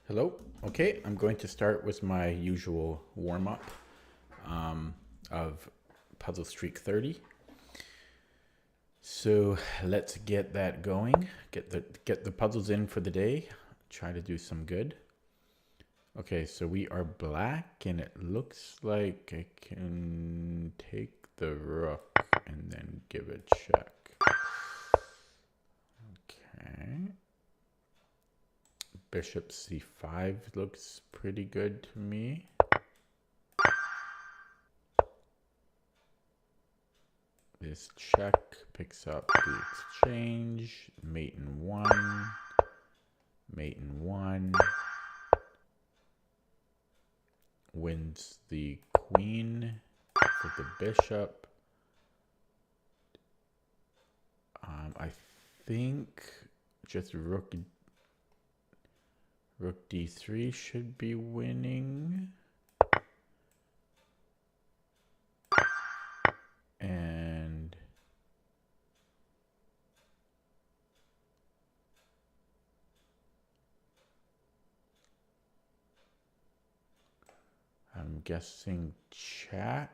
Hello. Okay, I'm going to start with my usual warm-up of Puzzle Streak 30. So let's get that going. Get the puzzles in for the day. Try to do some good. Okay, so we are black, and it looks like I can take the rook and then give a check. Okay. Bishop c5 looks pretty good to me. This check picks up the exchange, mate in one, mate in one, wins the queen for the bishop. I think just rook d3 should be winning. And I'm guessing check.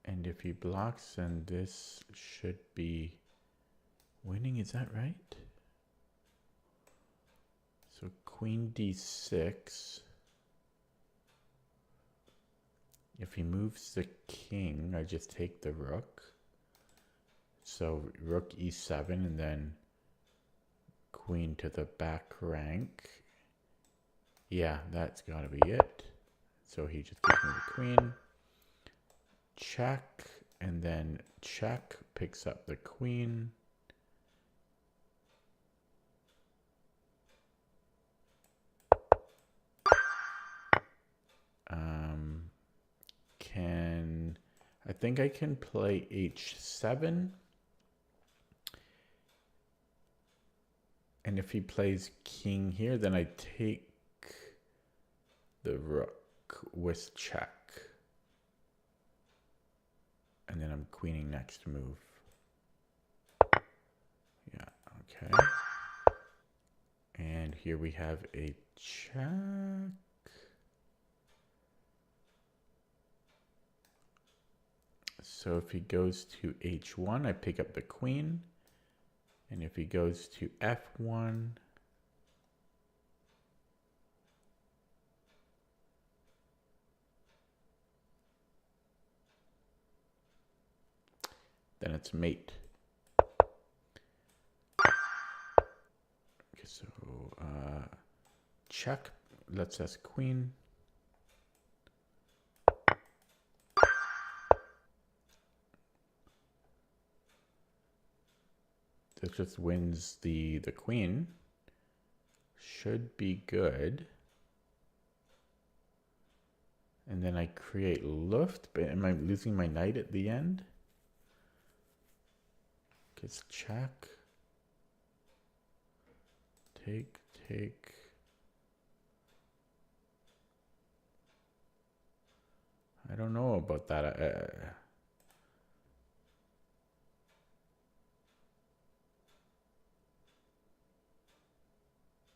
And if he blocks, then this should be winning. Is that right? So queen d6. If he moves the king, I just take the rook. So rook e7 and then queen to the back rank. Yeah, that's gotta be it. So he just gives me the queen. Check, and then check picks up the queen. I think I can play h7. And if he plays king here, then I take the rook with check. And then I'm queening next move. Yeah, okay. And here we have a check. So if he goes to h1, I pick up the queen. And if he goes to f1, then it's mate. Okay, so check lets us queen. This just wins the queen. Should be good. And then I create Luft, but am I losing my knight at the end? It's check. Take. I don't know about that.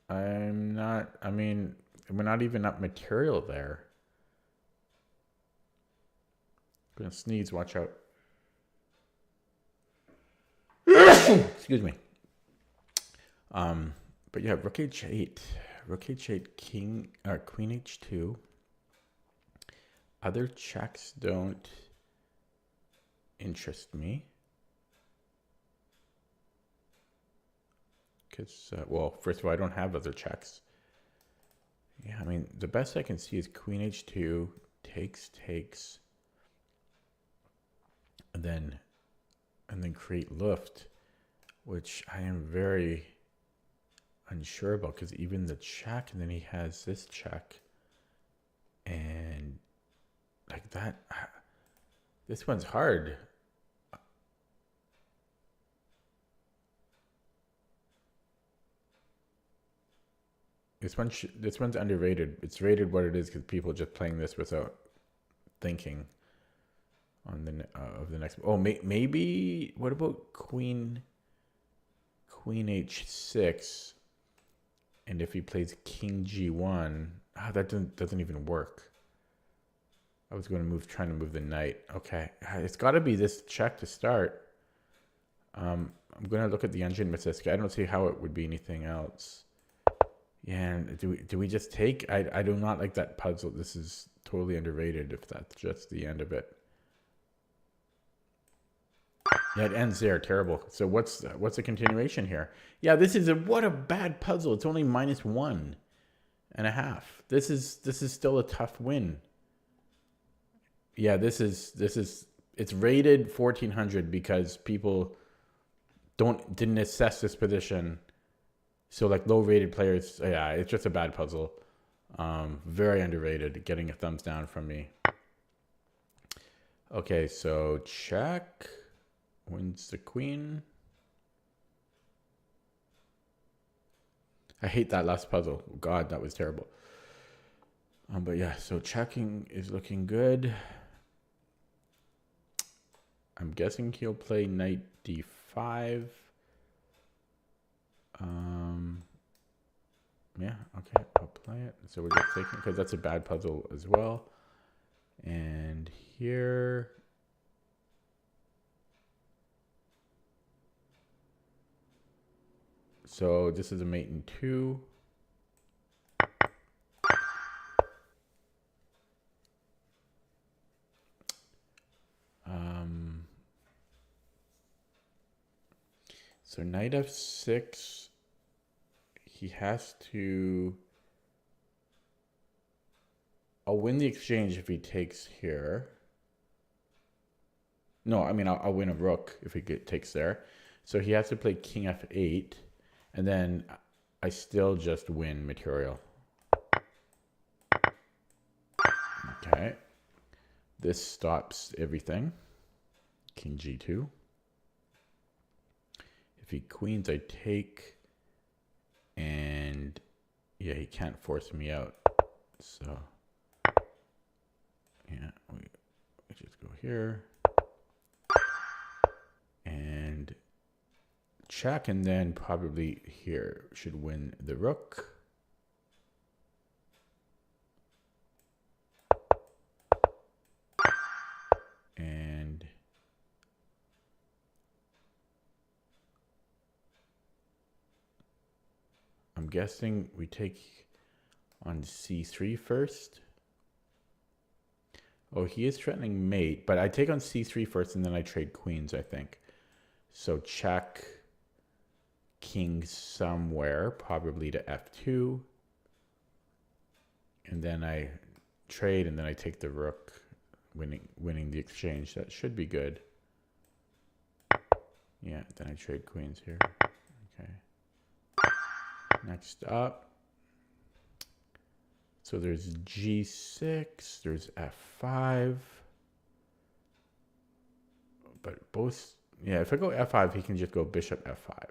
I'm not, I mean, we're not even up material there. I'm gonna sneeze, watch out. Excuse me. But yeah, rook h8. Rook h8, king, or queen h2. Other checks don't interest me. Because, well, first of all, I don't have other checks. Yeah, I mean, the best I can see is queen h2, takes, and then create Luft, which I am very unsure about, because even the check, and then he has this check, and like that, this one's hard. This one's underrated. It's rated what it is because people just playing this without thinking on the of the next. Oh, maybe. What about queen h6? And if he plays king g1, that doesn't even work. I was going to trying to move the knight. Okay, it's got to be this check to start. I'm going to look at the engine Masiska. I don't see how it would be anything else. Yeah, and do we just take? I do not like that puzzle. This is totally underrated if that's just the end of it. Yeah, it ends there. Terrible. So what's the continuation here? Yeah, what a bad puzzle. It's only -1.5. This is still a tough win. Yeah, it's rated 1400 because people didn't assess this position. So like low rated players, yeah, it's just a bad puzzle. Very underrated. Getting a thumbs down from me. Okay, so check. Wins the queen. I hate that last puzzle. God, that was terrible. But yeah, so checking is looking good. I'm guessing he'll play knight d5. Yeah, okay, I'll play it. So we're just taking, because that's a bad puzzle as well. And here, so this is a mate in 2. So knight f6, he has to, I'll win the exchange if he takes here. No, I mean, I'll win a rook if he takes there. So he has to play king f8, and then I still just win material. Okay. This stops everything. King g2. If he queens, I take. And yeah, he can't force me out. So yeah, we just go here. And check, and then probably here should win the rook. And I'm guessing we take on c3 first. Oh, he is threatening mate, but I take on c3 first and then I trade queens, I think. So check, king somewhere, probably to f2. And then I trade, and then I take the rook, winning the exchange. That should be good. Yeah, then I trade queens here. Okay. Next up. So there's g6, there's f5. But both, yeah, if I go f5, he can just go bishop f5.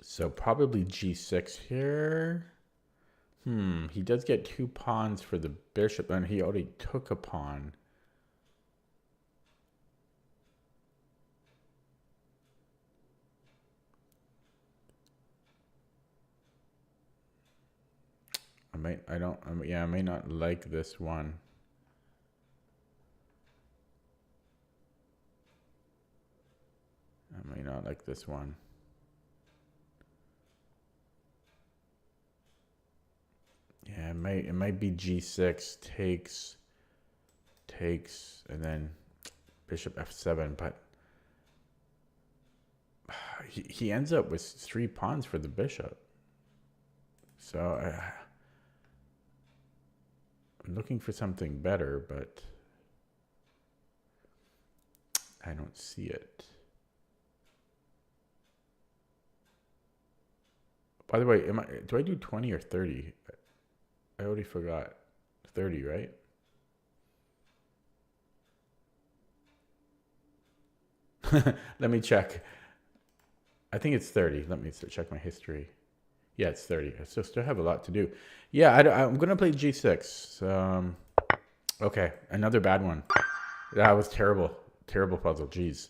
So probably g6 here. He does get 2 pawns for the bishop, and he already took a pawn. I may not like this one. I may not like this one. Yeah, it might be g6 takes, and then bishop f7, but he ends up with 3 pawns for the bishop. So I'm looking for something better, but I don't see it. By the way, do I do 20 or 30? I already forgot. 30, right? Let me check. I think it's 30. Let me check my history. Yeah, it's 30. I still have a lot to do. Yeah, I'm going to play g6. Okay, another bad one. That was terrible. Terrible puzzle. Jeez.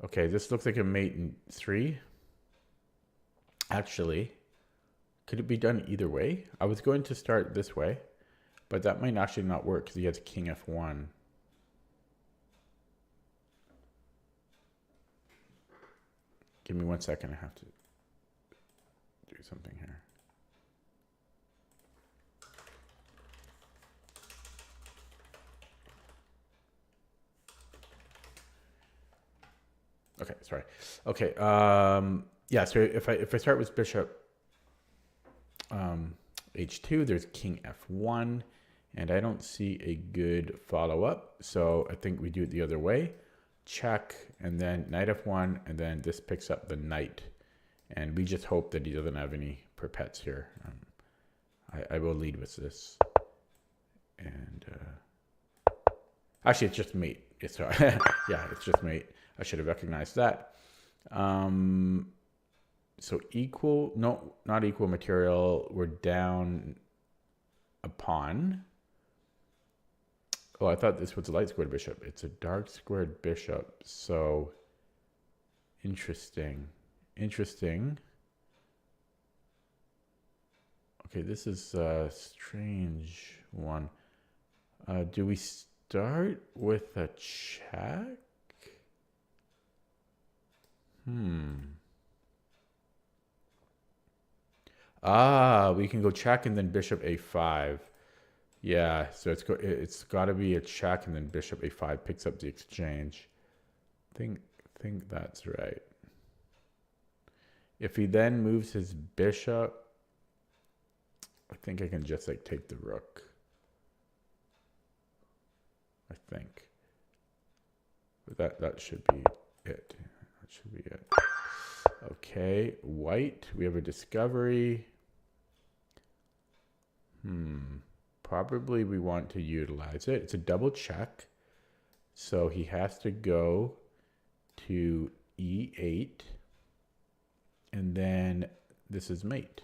Okay, this looks like a mate in 3. Actually, could it be done either way? I was going to start this way, but that might actually not work because he has king f1. Give me 1 second. I have to do something here. Okay, sorry. Okay, yeah. So if I start with bishop h2, there's king f1, and I don't see a good follow up. So I think we do it the other way. Check, and then knight f1, and then this picks up the knight, and we just hope that he doesn't have any perpets here. I will lead with this, and actually it's just mate. It's yeah, it's just mate. I should have recognized that. So equal, no, not equal material. We're down a pawn. Oh, I thought this was a light squared bishop. It's a dark squared bishop. So interesting. Interesting. Okay, this is a strange one. Do we start with a check? Ah, we can go check and then bishop a5. Yeah, so it's got to be a check and then bishop a5 picks up the exchange. Think that's right. If he then moves his bishop, I think I can just like take the rook. I think. But that should be it. That should be it. Okay, white, we have a discovery. Probably we want to utilize it. It's a double check. So he has to go to e8. And then this is mate.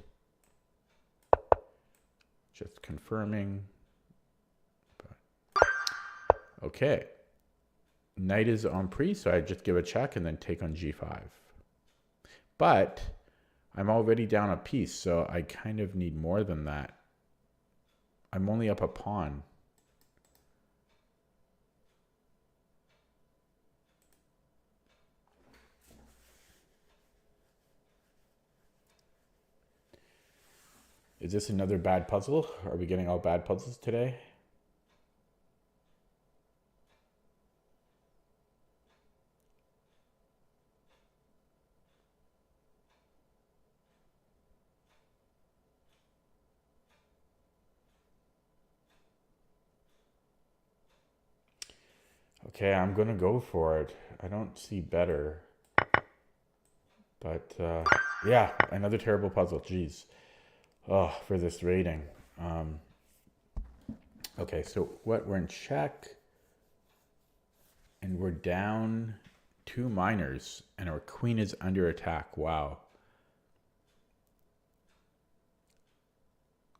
Just confirming. Okay. Knight is en prise, so I just give a check and then take on g5. But I'm already down a piece, so I kind of need more than that. I'm only up a pawn. Is this another bad puzzle? Are we getting all bad puzzles today? Okay, I'm going to go for it. I don't see better. But yeah, another terrible puzzle. Jeez. Oh, for this rating. Okay, so what? We're in check. And we're down 2 minors. And our queen is under attack. Wow.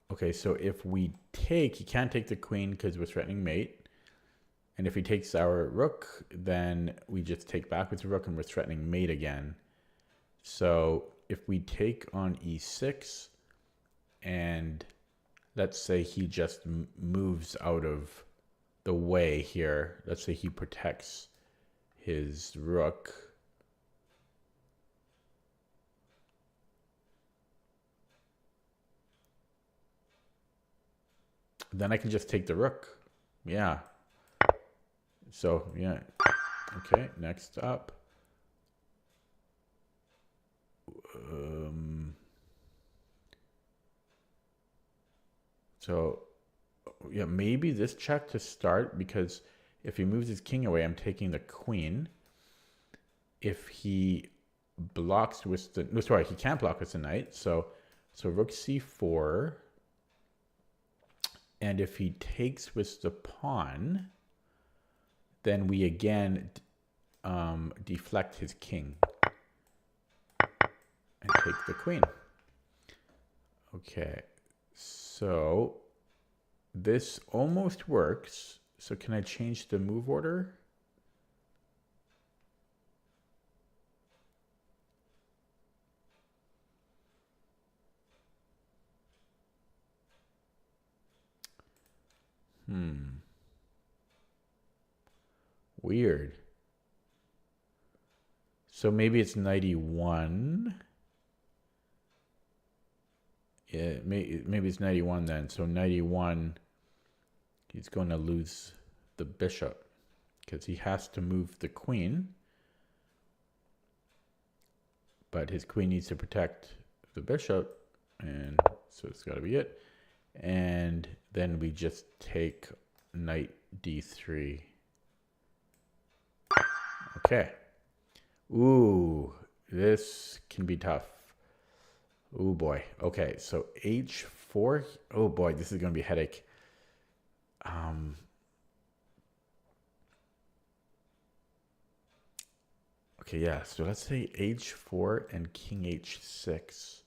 Okay, so if we take, he can't take the queen because we're threatening mate. And if he takes our rook, then we just take back with the rook and we're threatening mate again. So if we take on e6 and let's say he just moves out of the way here. Let's say he protects his rook. Then I can just take the rook. Yeah. So, yeah. Okay, next up. So, yeah, maybe this check to start, because if he moves his king away, I'm taking the queen. If he blocks with the... No, sorry, he can't block with the knight. So rook c4. And if he takes with the pawn, then we again deflect his king and take the queen. Okay, so this almost works. So can I change the move order? Weird. So maybe it's knight e1. Yeah, maybe it's knight e1 then. So knight e1, he's going to lose the bishop because he has to move the queen. But his queen needs to protect the bishop, and so it's got to be it. And then we just take knight d3. Okay. Ooh, this can be tough. Oh boy. Okay, so h4. Oh boy, this is going to be a headache. Okay, yeah. So let's say h4 and king h6.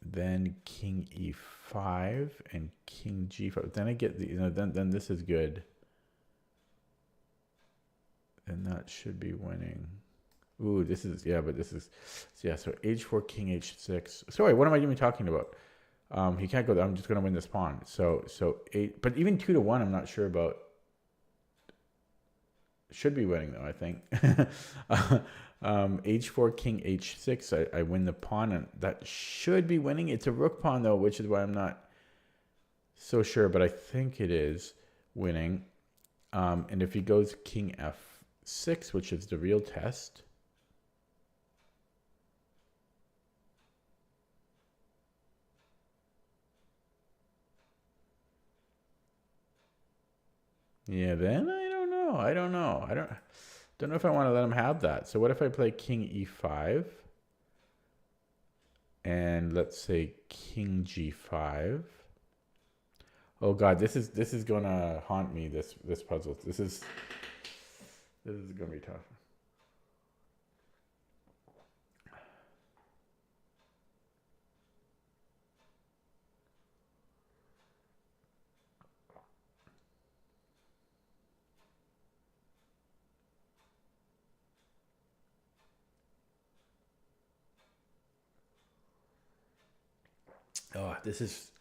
Then king e5 and king g5. Then I get the, then this is good. And that should be winning. Ooh, this is, yeah, but this is, yeah, so h4, king h6. Sorry, what am I even talking about? He can't go there. I'm just going to win this pawn. So 8, but even 2 to 1, I'm not sure about. Should be winning, though, I think. h4, king h6, I win the pawn, and that should be winning. It's a rook pawn, though, which is why I'm not so sure, but I think it is winning. And if he goes king f6, which is the real test. Yeah, then I don't know. I don't know if I want to let him have that. So what if I play king e5 and let's say king g5? Oh god, this is gonna haunt me, this puzzle. This is gonna be tough. Oh, this is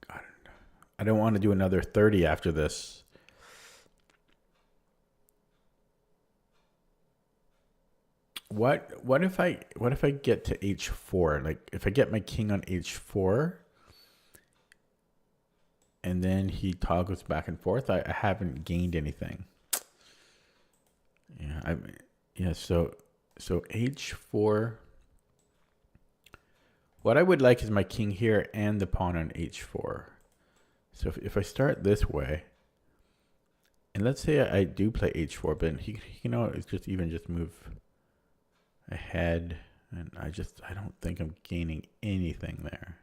God, I don't want to do another 30 after this. What if I get to h4? Like if I get my king on h4 and then he toggles back and forth, I haven't gained anything. Yeah, so h4. What I would like is my king here and the pawn on h4. So if I start this way, and let's say I do play h4, but he it's just move ahead, and I don't think I'm gaining anything there.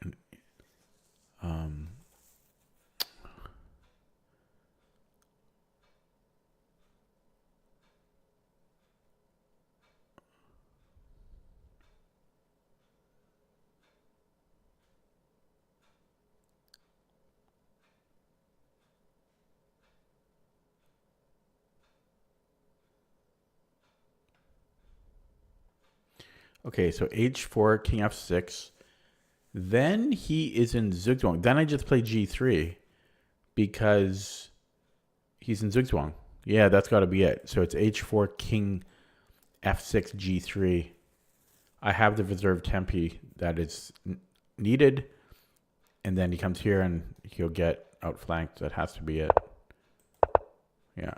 And, okay, so h4, king f6. Then he is in Zugzwang. Then I just play g3 because he's in Zugzwang. Yeah, that's got to be it. So it's h4, king f6, g3. I have the reserve tempi that is needed. And then he comes here and he'll get outflanked. That has to be it. Yeah.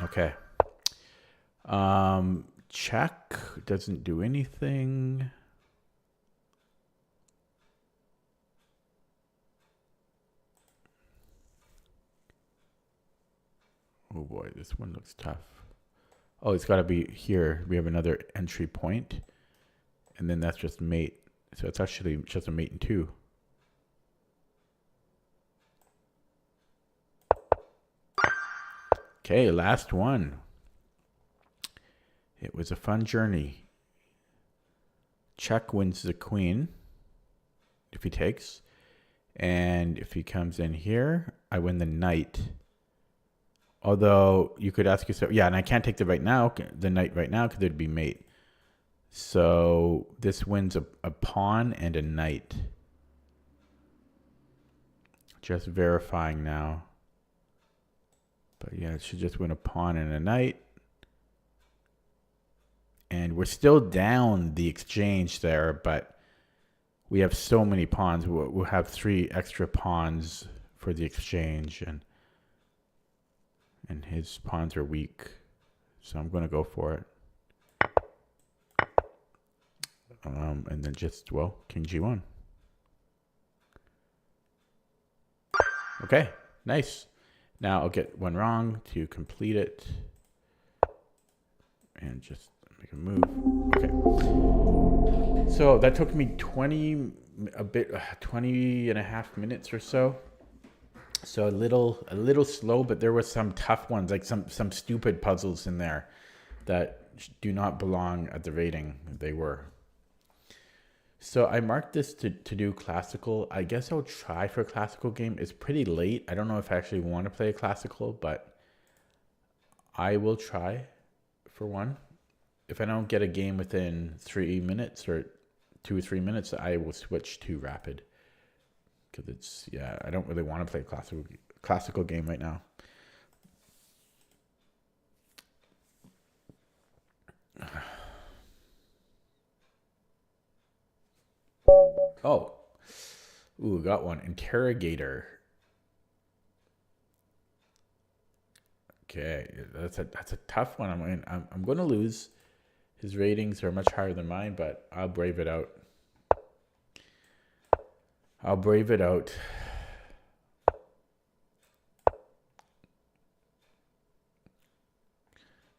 Okay. Check doesn't do anything. Oh boy, this one looks tough. Oh, it's got to be here. We have another entry point, and then that's just mate. So it's actually just a mate and 2. Okay, last one. It was a fun journey. Check wins the queen if he takes. And if he comes in here, I win the knight. Although you could ask yourself, yeah, and I can't take the knight right now because it'd be mate. So this wins a pawn and a knight. Just verifying now. But yeah, it should just win a pawn and a knight. And we're still down the exchange there, but we have so many pawns. We'll have 3 extra pawns for the exchange, and his pawns are weak. So I'm going to go for it. And then just, well, king g1. Okay, nice. Now I'll get one wrong to complete it. And just make a move. Okay. So that took me 20 and a half minutes or so. So a little slow, but there were some tough ones, like some stupid puzzles in there that do not belong at the rating they were. So I marked this to do classical. I guess I'll try for a classical game. It's pretty late. I don't know if I actually want to play a classical, but I will try for one. If I don't get a game within 3 minutes or 2 or 3 minutes, I will switch to rapid. Because it's, yeah, I don't really want to play a classical game right now. Oh, ooh, got one. Interrogator. Okay, that's a tough one. I'm going to lose. His ratings are much higher than mine, but I'll brave it out. I'll brave it out.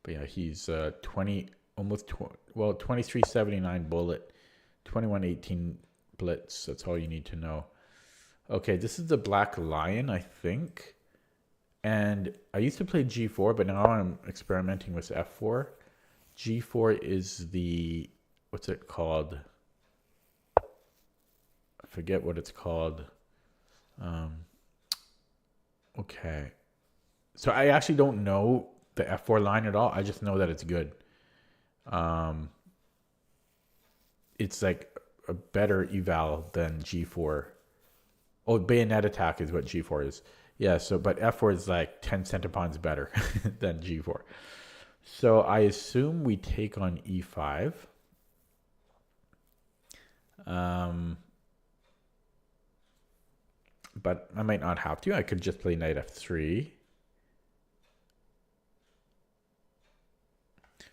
But yeah, he's 2379 bullet, 2118 blitz. That's all you need to know. Okay, this is the Black Lion, I think. And I used to play G4, but now I'm experimenting with F4. G4 is the, what's it called? I forget what it's called. Okay. So I actually don't know the F4 line at all. I just know that it's good. It's like a better eval than G4. Oh, bayonet attack is what G4 is. Yeah, so, but F4 is like 10 center pawns better than G4. So I assume we take on E5. But I might not have to. I could just play knight F3.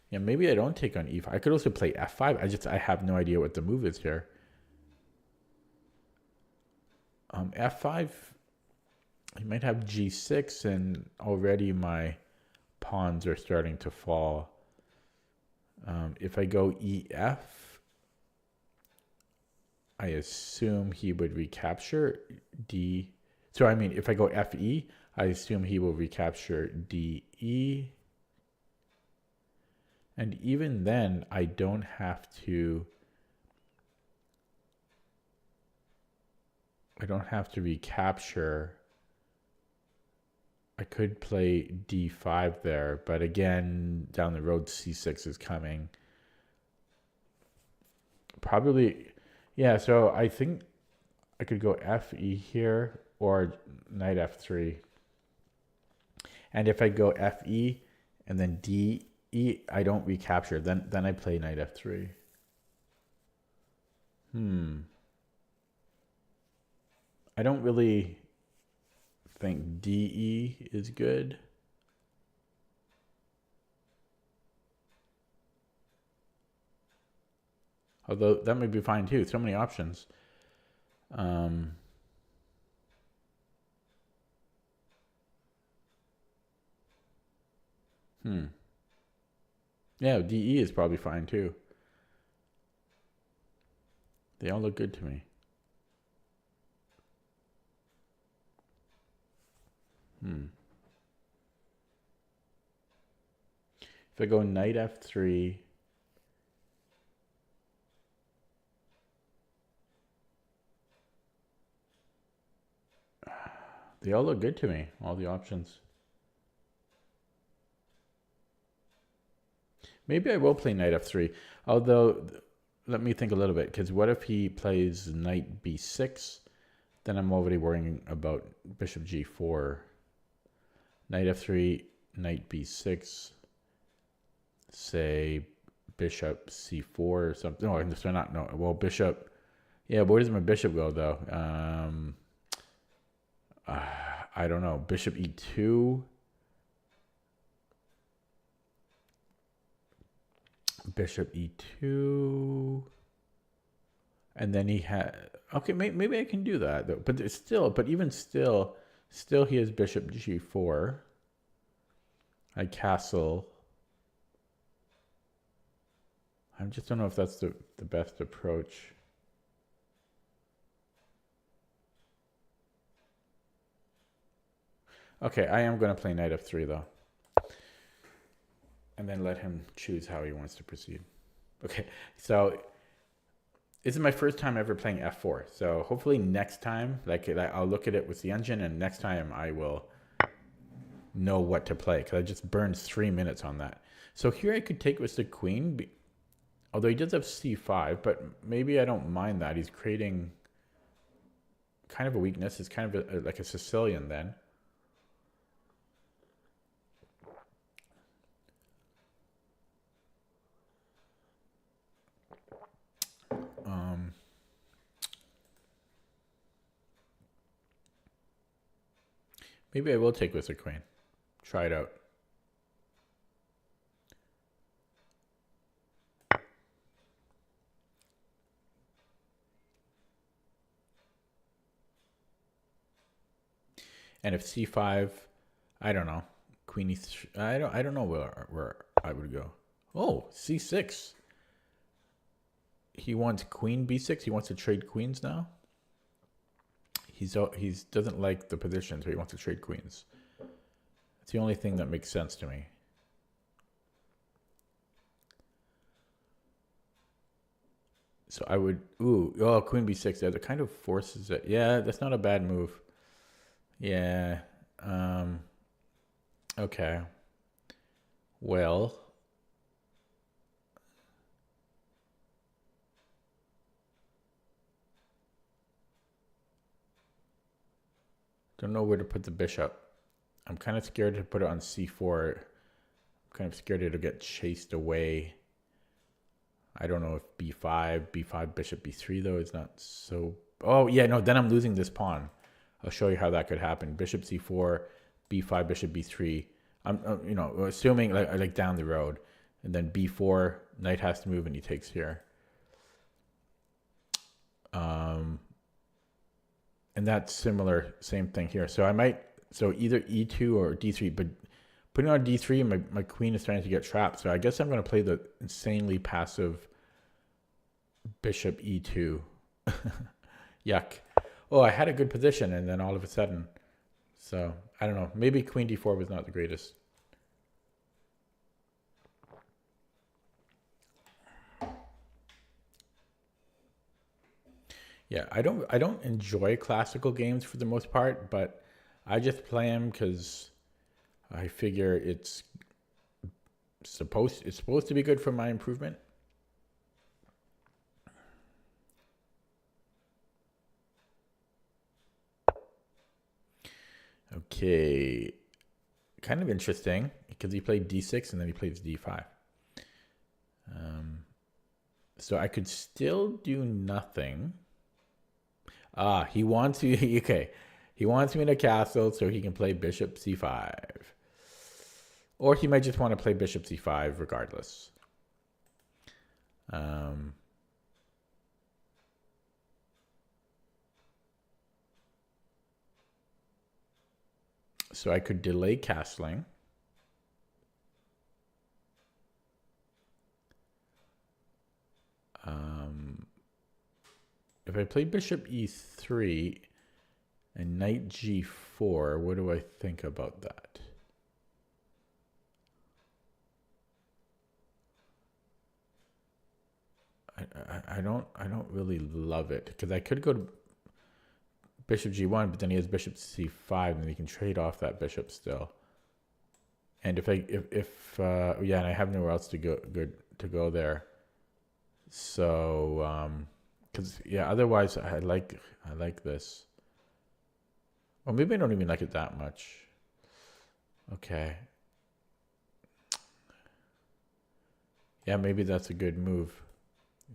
Yeah, maybe I don't take on E5. I could also play F5. I have no idea what the move is here. F5, I might have G6, and already my pawns are starting to fall. If I go EF, I assume he would recapture D. So I mean, if I go FE, I assume he will recapture DE. And even then, I don't have to recapture. I could play D5 there, but again, down the road, C6 is coming. Probably, yeah, so I think I could go FE here or knight F3. And if I go FE and then DE, I don't recapture. Then I play knight F3. I don't really think DE is good. Although that might be fine too. So many options. Yeah, DE is probably fine too. They all look good to me. If I go knight F3, They all look good to me, all the options. Maybe I will play knight f3. Although, let me think a little bit, because what if he plays knight b6? Then I'm already worrying about bishop g4. Knight f3, knight b6. Say bishop c4 or something. No, so not, no. Well, bishop. Yeah, but where does my bishop go, though? I don't know. Bishop e2. Bishop e2. And then he had... Okay, maybe I can do that, though. But it's still... But even still he has bishop g4. I castle. I just don't know if that's the best approach. Okay, I am going to play knight f3, though. And then let him choose how he wants to proceed. Okay, so this is my first time ever playing f4. So hopefully next time, like I'll look at it with the engine, and next time I will know what to play, because I just burned 3 minutes on that. So here I could take with the queen, although he does have c5, but maybe I don't mind that. He's creating kind of a weakness. It's kind of like a Sicilian then. Maybe I will take with the queen. Try it out. And if c5, I don't know. Queen e3, I don't know where I would go. Oh, c6. He wants queen b6. He wants to trade queens now. He's doesn't like the position, so he wants to trade queens. It's the only thing that makes sense to me. So I would, queen b6. That kind of forces it. Yeah, that's not a bad move. Yeah. Okay. Well. Don't know where to put the bishop. I'm kind of scared to put it on c4. I'm kind of scared it'll get chased away. I don't know if b5, bishop b3 though is not so... Oh, yeah, no, then I'm losing this pawn. I'll show you how that could happen. Bishop c4, b5, bishop b3. I'm assuming like down the road. And then b4, knight has to move and he takes here. And that's similar, same thing here. So so either e2 or d3, but putting on d3, my queen is starting to get trapped. So I guess I'm going to play the insanely passive bishop e2. Yuck. Oh, I had a good position, and then all of a sudden. So, I don't know. Maybe queen d4 was not the greatest. Yeah, I don't enjoy classical games for the most part, but I just play them because I figure it's supposed to be good for my improvement. Okay, kind of interesting because he played d6 and then he plays d5. So I could still do nothing. He wants you. Okay, he wants me in a castle so he can play bishop c5. Or he might just want to play bishop c5 regardless. So I could delay castling. If I play bishop e3 and knight g4, what do I think about that? I don't really love it because I could go to bishop g1, but then he has bishop c5, and he can trade off that bishop still. And yeah, and I have nowhere else to go there. So, because yeah, otherwise I like this. Or maybe I don't even like it that much. Okay. Yeah, maybe that's a good move.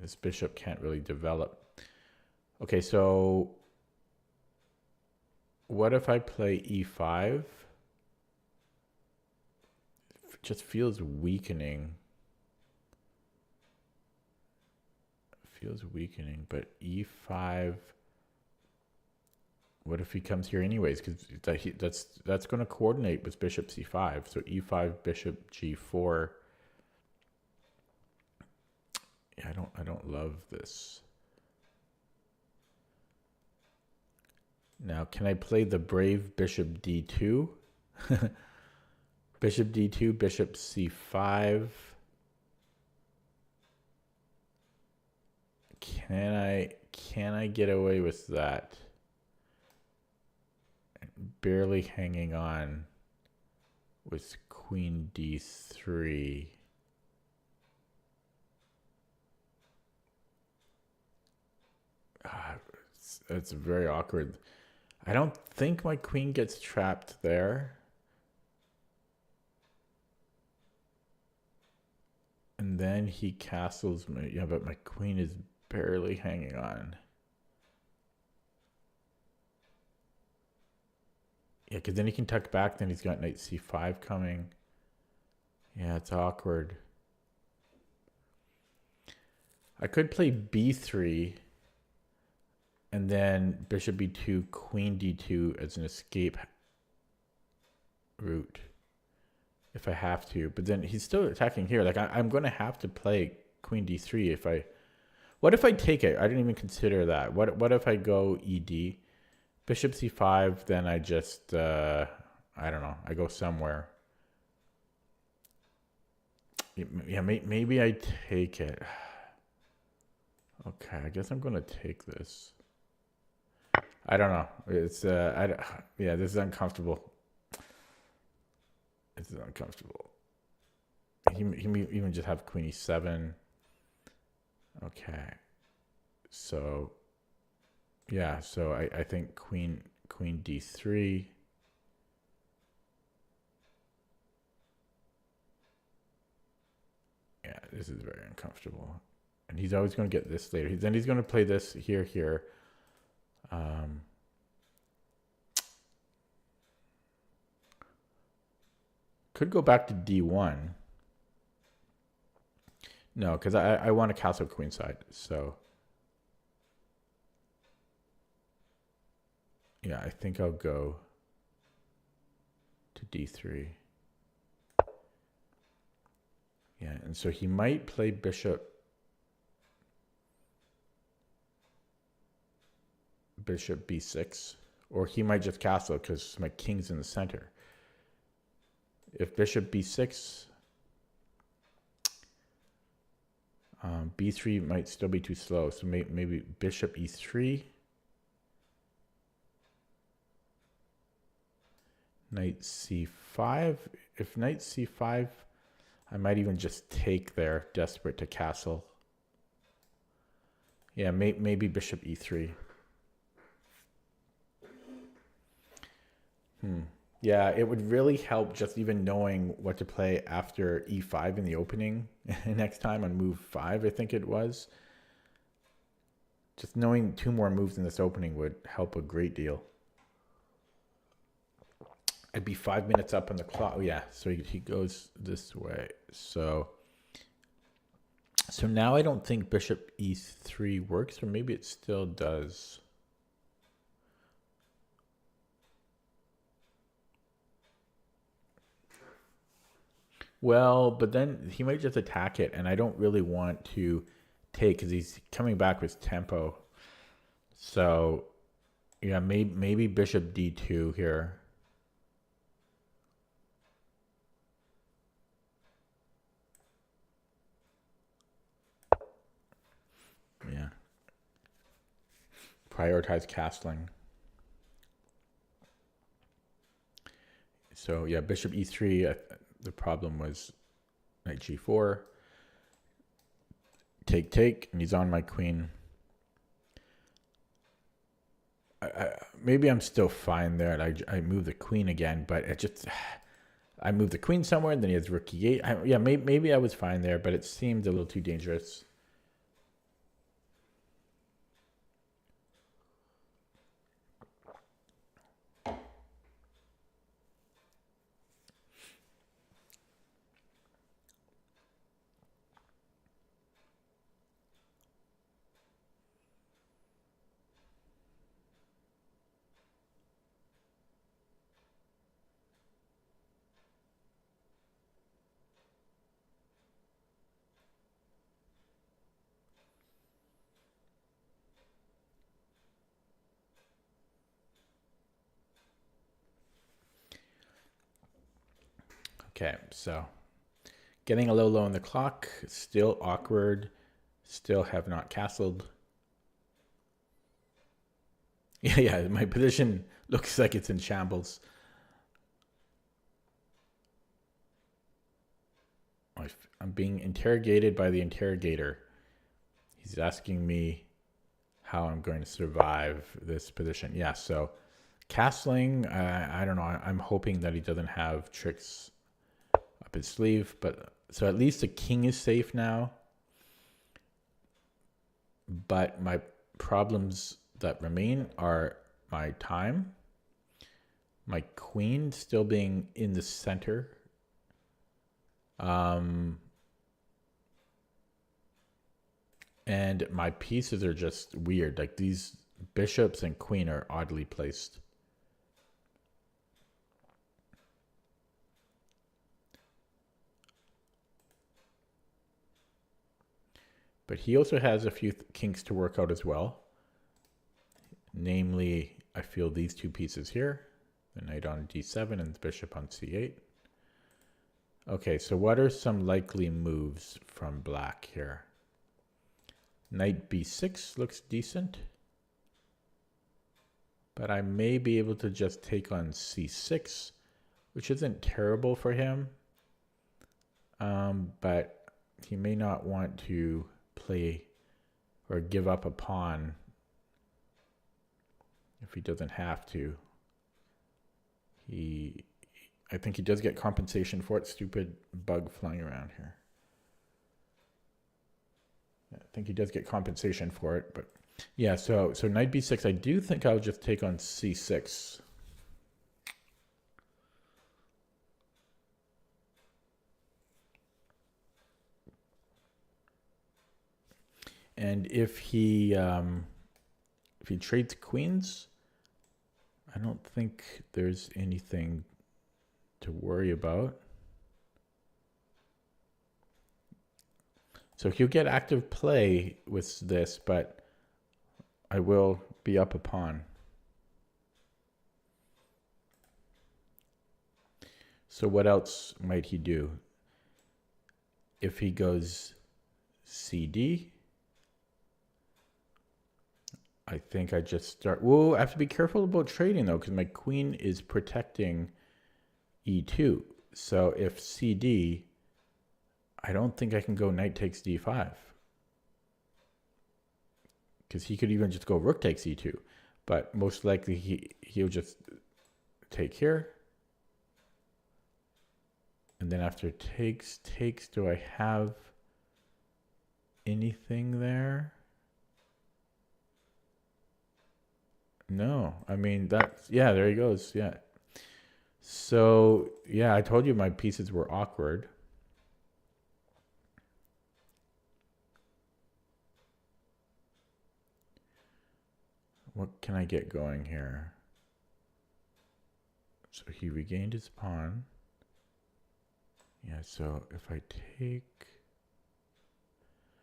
This bishop can't really develop. Okay, so what if I play e5? It just feels weakening. Feels weakening, but e5. What if he comes here anyways? Because that's going to coordinate with bishop c5. So e5, bishop g4. Yeah, I don't love this. Now, can I play the brave bishop d2? Bishop d2, bishop c5. Can I get away with that? Barely hanging on with queen d3. It's very awkward. I don't think my queen gets trapped there. And then he castles me. Yeah, but my queen is barely hanging on. Yeah, because then he can tuck back. Then he's got knight c5 coming. Yeah, it's awkward. I could play b3 and then bishop b2, queen d2 as an escape route if I have to. But then he's still attacking here. Like I'm going to have to play queen d3 if I... What if I take it? I didn't even consider that. What if I go ed? Bishop c5, then I just... I don't know. I go somewhere. Yeah, maybe I take it. Okay, I guess I'm going to take this. I don't know. It's yeah, this is uncomfortable. This is uncomfortable. He even just have queen e7. Okay. So yeah, so I think queen d3. Yeah, this is very uncomfortable. And he's always going to get this later. Then he's going to play this here. Could go back to d1. No, because I want to castle queenside. So yeah, I think I'll go to d3. Yeah, and so he might play bishop b6, or he might just castle because my king's in the center. If bishop b6, b3 might still be too slow, so maybe bishop e3, knight c5. If knight c5, I might even just take there, desperate to castle. Yeah, maybe bishop e3. Yeah, it would really help just even knowing what to play after e5 in the opening next time on move 5, I think it was. Just knowing 2 more moves in this opening would help a great deal. I'd be 5 minutes up on the clock. Oh, yeah, so he goes this way. So now I don't think bishop e3 works, or maybe it still does. Well, but then he might just attack it, and I don't really want to take because he's coming back with tempo. So, yeah, maybe bishop d2 here. Yeah. Prioritize castling. So yeah, bishop e3. The problem was knight g4. Take, and he's on my queen. Maybe I'm still fine there. I move the queen again, but it just I move the queen somewhere, and then he has rook e8. Yeah, maybe I was fine there, but it seemed a little too dangerous. Okay, so getting a little low on the clock, still awkward, still have not castled. Yeah, my position looks like it's in shambles. I'm being interrogated by the interrogator. He's asking me how I'm going to survive this position. Yeah, so castling, I don't know. I'm hoping that he doesn't have tricks up his sleeve, but so at least the king is safe now. But my problems that remain are my time, my queen still being in the center. And my pieces are just weird. Like these bishops and queen are oddly placed. But he also has a few kinks to work out as well. Namely, I feel these two pieces here. The knight on d7 and the bishop on c8. Okay, so what are some likely moves from black here? Knight b6 looks decent. But I may be able to just take on c6, which isn't terrible for him. But he may not want to play or give up a pawn if he doesn't have to. I think he does get compensation for it. Stupid bug flying around here. I think he does get compensation for it, but yeah, so knight b6, I do think I'll just take on c6. And if he trades queens, I don't think there's anything to worry about. So he'll get active play with this, but I will be up a pawn. So what else might he do? If he goes CD, I think I just start. Whoa, I have to be careful about trading though, because my queen is protecting E2. So if CD, I don't think I can go knight takes D5. Because he could even just go rook takes E2. But most likely he'll just take here. And then after takes, do I have anything there? No, I mean, that's, yeah, there he goes. Yeah. So, yeah, I told you my pieces were awkward. What can I get going here? So he regained his pawn. Yeah, so if I take...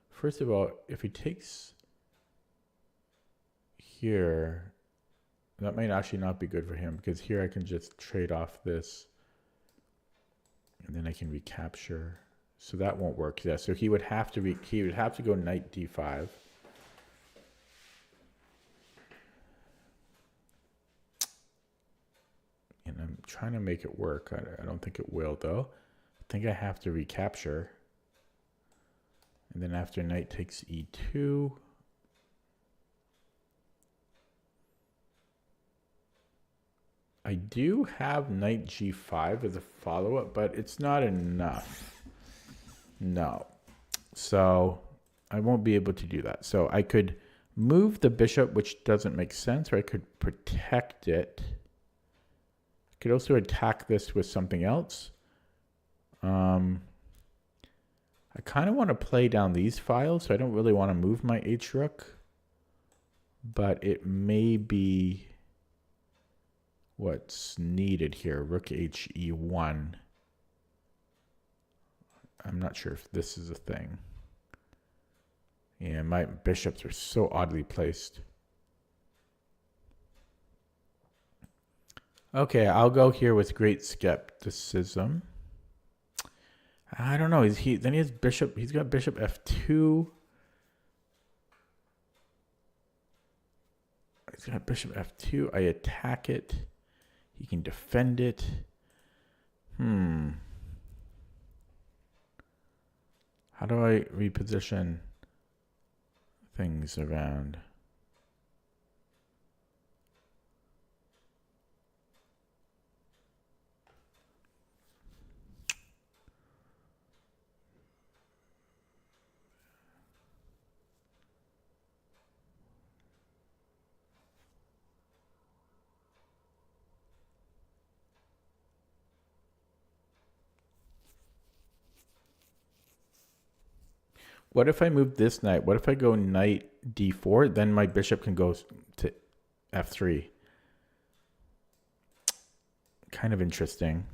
First of all, if he takes here, that might actually not be good for him, because here I can just trade off this and then I can recapture. So that won't work. Yeah, so he would have to go knight d5. And trying to make it work. I don't think it will, though. I think I have to recapture. And then after knight takes e2. I do have knight g5 as a follow-up, but it's not enough. No. So I won't be able to do that. So I could move the bishop, which doesn't make sense, or I could protect it. I could also attack this with something else. I kind of want to play down these files, so I don't really want to move my h-rook. But it may be what's needed here. Rook h e1. I'm not sure if this is a thing. Yeah, my bishops are so oddly placed. Okay, I'll go here with great skepticism. I don't know. Then he has bishop. He's got bishop f2. He's got bishop f2. I attack it. He can defend it. How do I reposition things around? What if I move this knight? What if I go knight d4? Then my bishop can go to f3. Kind of interesting.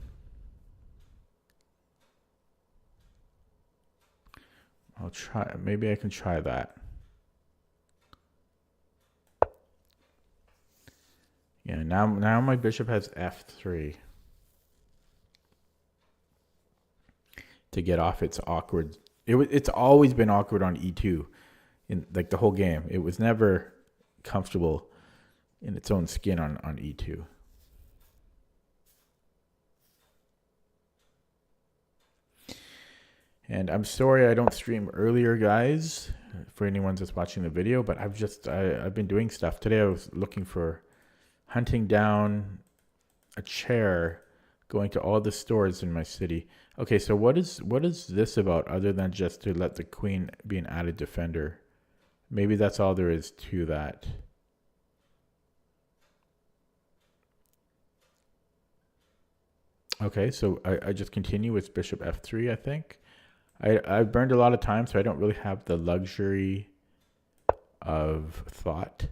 I'll try. Maybe I can try that. Yeah, now my bishop has f3. To get off its awkward. It's always been awkward on e2 in like the whole game. It was never comfortable in its own skin on e2. And I'm sorry I don't stream earlier, guys, for anyone that's watching the video, but I've been doing stuff. Today I was hunting down a chair, going to all the stores in my city. Okay, so what is this about other than just to let the queen be an added defender? Maybe that's all there is to that. Okay, so I just continue with bishop f3, I think. I've burned a lot of time, so I don't really have the luxury of thought.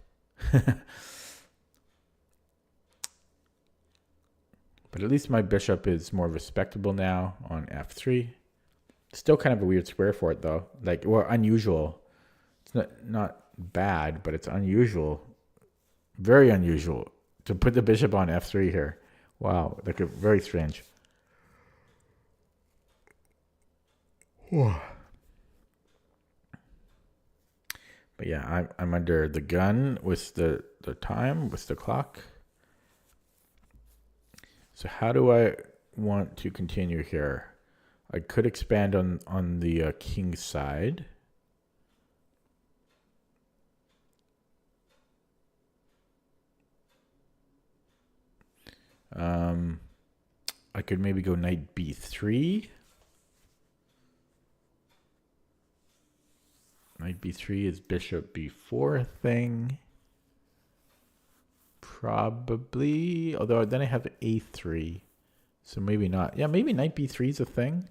But at least my bishop is more respectable now on f3. Still kind of a weird square for it, though. Like, or unusual. It's not bad, but it's unusual. Very unusual to put the bishop on f3 here. Wow, like very strange. But yeah, I'm under the gun with the time, with the clock. So how do I want to continue here? I could expand on the king side. I could maybe go knight b3. Knight b3 is bishop b4 thing. Probably, although then I have a3, so maybe not. Yeah, maybe knight b3 is a thing.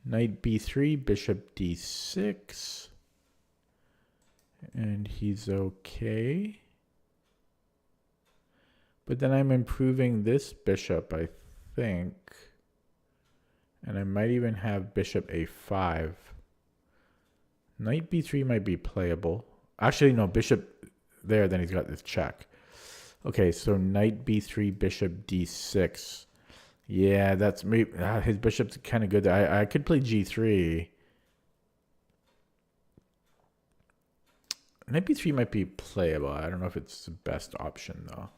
Knight b3, bishop d6, and he's okay. But then I'm improving this bishop, I think, and I might even have bishop a5. Knight b3 might be playable. Actually, no, bishop there, then he's got this check. Okay, so knight b3, bishop d6. Yeah, that's maybe his bishop's kind of good there. I could play g3. Knight b3 might be playable. I don't know if it's the best option though.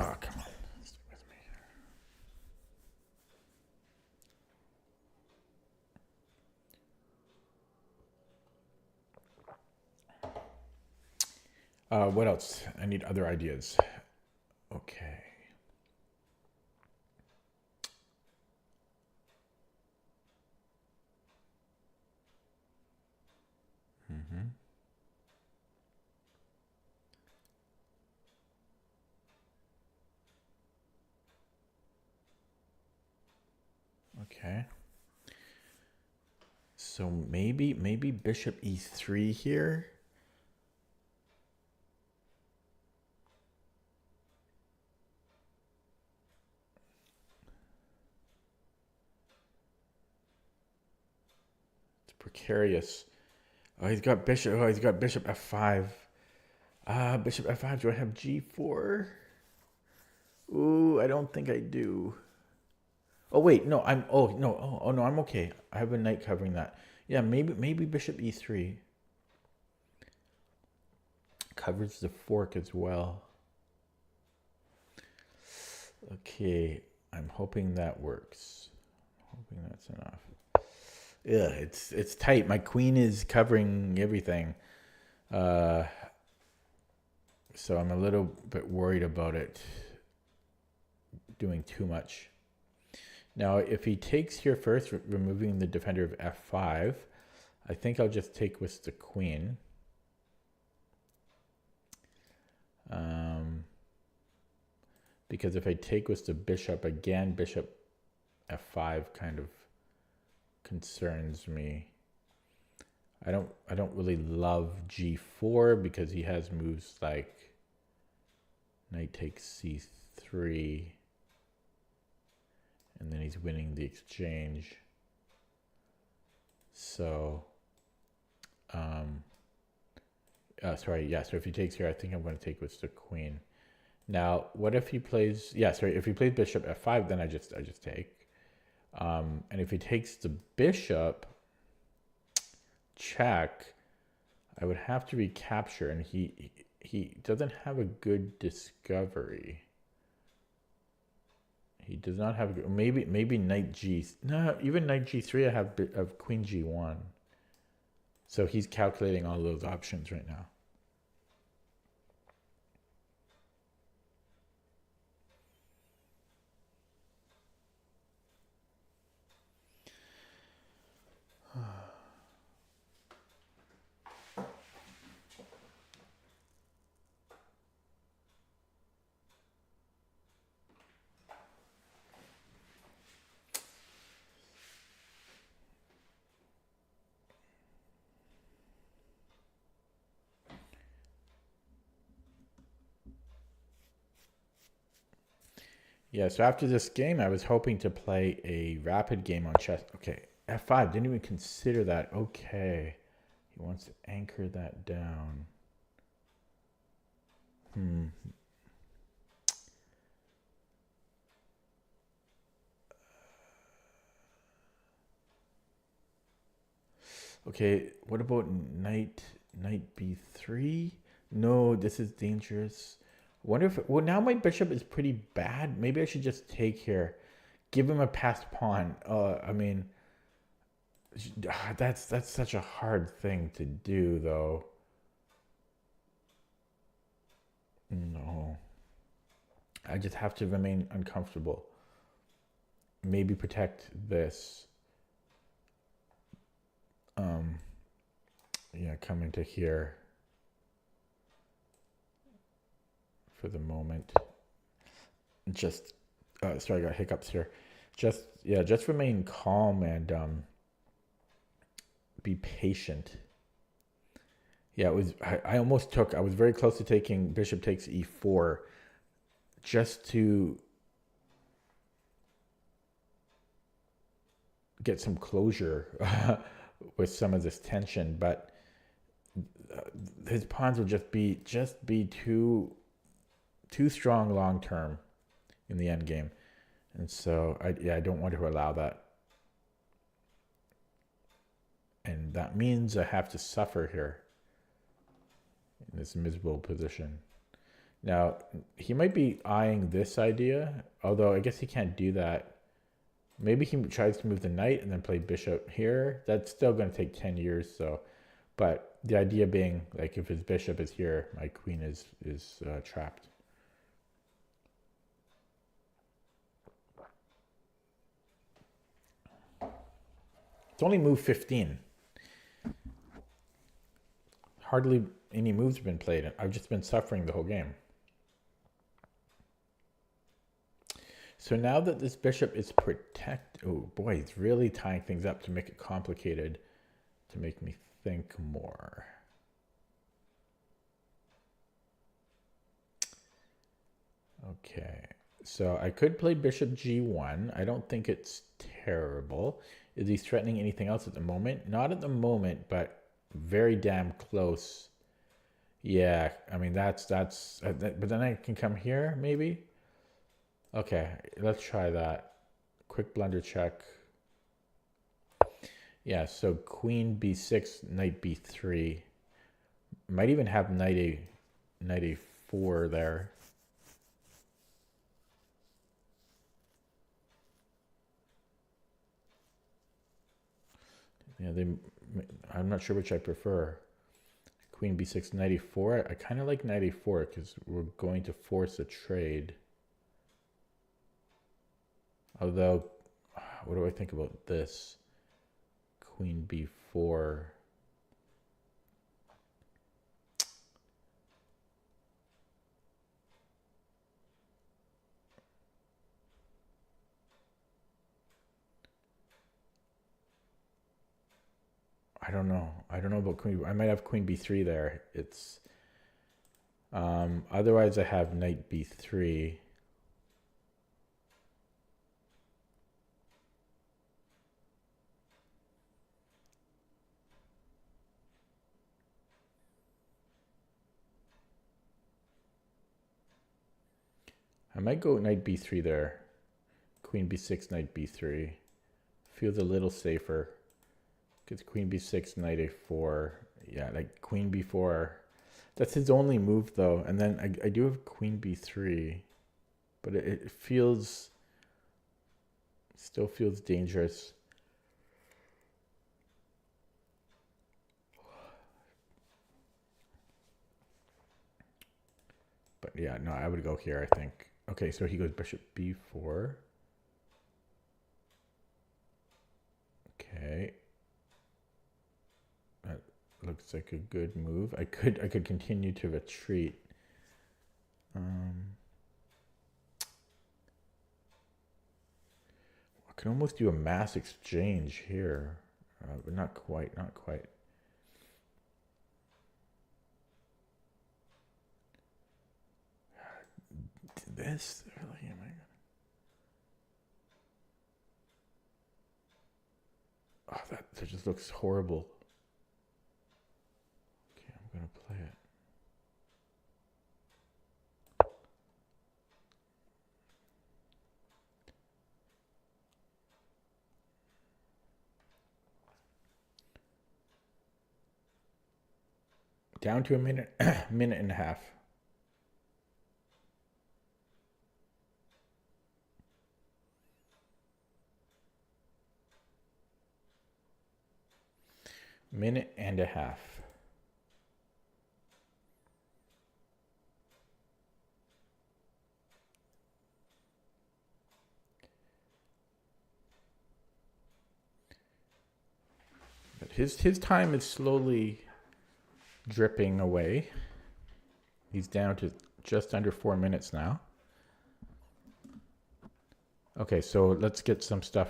Oh, come on. Stick with me. What else? I need other ideas. Okay. Mm-hmm. Okay. So maybe bishop e3 here. It's precarious. Oh, he's got bishop. Oh, he's got bishop f5. Bishop f5. Do I have g4? Ooh, I don't think I do. Oh wait, no, I'm. Oh no, oh no, I'm okay. I have a knight covering that. Yeah, maybe bishop e3 covers the fork as well. Okay, I'm hoping that works. Hoping that's enough. Yeah, it's tight. My queen is covering everything. So I'm a little bit worried about it doing too much. Now, if he takes here first, removing the defender of f5, I think I'll just take with the queen. Because if I take with the bishop again, bishop f5 kind of concerns me. I don't really love g4 because he has moves like knight takes c3, and then he's winning the exchange. So, sorry, yeah. So if he takes here, I think I'm going to take with the queen. Now, what if he plays? Yeah, sorry. If he plays bishop f5, then I just take. And if he takes the bishop, check, I would have to recapture, and he doesn't have a good discovery. He does not have maybe knight g. No, even knight g3. I have of queen g1. So he's calculating all those options right now. Yeah, so after this game, I was hoping to play a rapid game on chess. Okay, f5, didn't even consider that. Okay, he wants to anchor that down. Okay, what about knight b3? No, this is dangerous. Wonder if well now my bishop is pretty bad. Maybe I should just take here. Give him a passed pawn. I mean that's such a hard thing to do though. No. I just have to remain uncomfortable. Maybe protect this. Yeah, coming to here for the moment. Just sorry, I got hiccups here. Just remain calm and be patient. Yeah, it was. I almost took. I was very close to taking bishop takes e4, just to get some closure with some of this tension. But his pawns would just be too strong long term in the end game, and so I don't want to allow that. And that means I have to suffer here in this miserable position. Now, he might be eyeing this idea, although I guess he can't do that. Maybe he tries to move the knight and then play bishop here. That's still going to take 10 years, so. But the idea being, like, if his bishop is here, my queen is trapped. It's only move 15. Hardly any moves have been played. I've just been suffering the whole game. So now that this bishop is protected, oh boy, it's really tying things up to make it complicated, to make me think more. Okay, so I could play bishop g1. I don't think it's terrible. Is he threatening anything else at the moment? Not at the moment, but very damn close. Yeah, I mean, that's but then I can come here, maybe? Okay, let's try that. Quick blunder check. Yeah, so queen b6, knight b3. Might even have knight a4 there. Yeah, I'm not sure which I prefer. Queen b6, knight a4. I kind of like knight a4 because we're going to force a trade. Although, what do I think about this? Queen b4. I don't know. I don't know about queen. I might have queen b3 there. It's otherwise I have knight b3. I might go knight b3 there. Queen b6, knight b3. Feels a little safer. Because queen b6, knight a4. Yeah, like queen b4. That's his only move, though. And then I do have queen b3. But it feels... Still feels dangerous. But yeah, no, I would go here, I think. Okay, so he goes bishop b4. Okay. That looks like a good move. I could continue to retreat. I could almost do a mass exchange here. But not quite, not quite. This really, am I gonna... Oh, that just looks horrible. Okay, I'm gonna play it. Down to a minute, minute and a half. Minute and a half. But his time is slowly dripping away. He's down to just under 4 minutes now. Okay, so let's get some stuff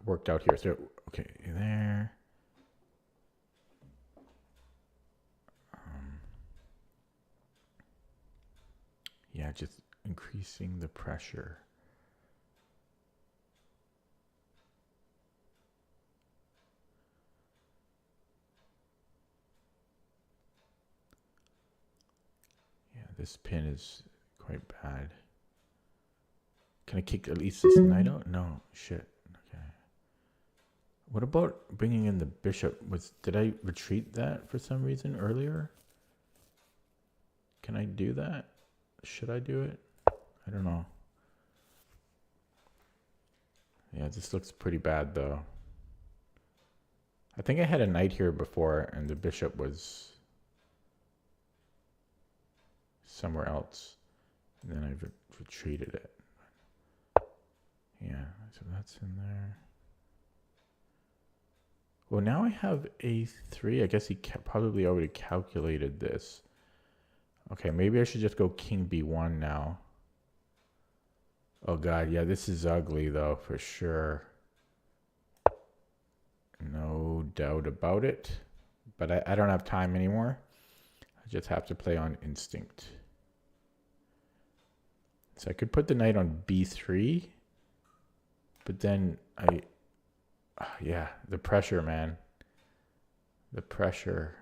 worked out here. So, okay, there. Yeah, just increasing the pressure. Yeah, this pin is quite bad. Can I kick at least this knight out? No, shit. Okay. What about bringing in the bishop? Did I retreat that for some reason earlier? Can I do that? Should I do it? I don't know. Yeah, this looks pretty bad though. I think I had a knight here before and the bishop was somewhere else. And then I retreated it. Yeah, so that's in there. Well, now I have a3. I guess he probably already calculated this. Okay, maybe I should just go king b1 now. Oh god, yeah, this is ugly though, for sure. No doubt about it. But I don't have time anymore. I just have to play on instinct. So I could put the knight on b3. But then yeah, the pressure, man. The pressure.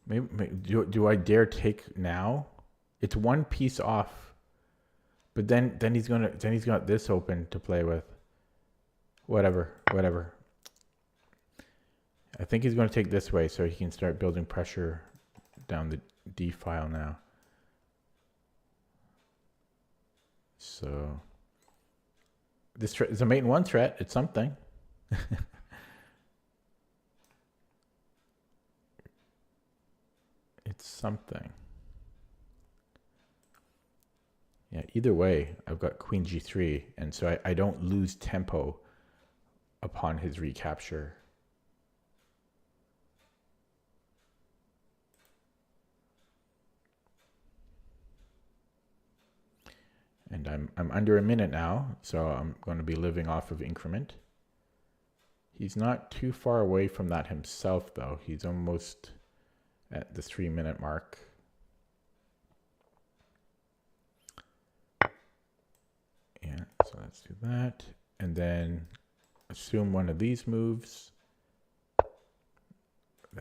Maybe do I dare take now? It's one piece off. But then he's got this open to play with. Whatever. I think he's going to take this way so he can start building pressure down the D file now. So this is a mate in one threat. It's something. It's something. Yeah, either way, I've got queen g3, and so I don't lose tempo upon his recapture. And I'm under a minute now, so I'm going to be living off of increment. He's not too far away from that himself, though. He's almost at the 3-minute mark. Yeah, so let's do that. And then assume one of these moves.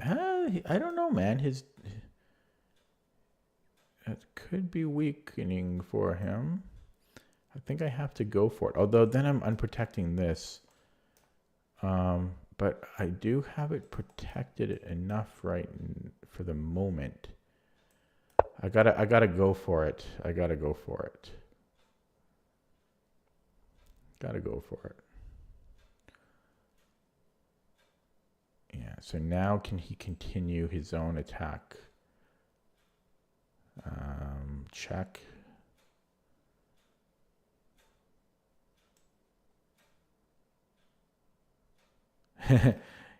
I don't know, man. It could be weakening for him. I think I have to go for it. Although then I'm unprotecting this. But I do have it protected enough right for the moment. I gotta go for it. Gotta go for it. Yeah, so now can he continue his own attack? Check.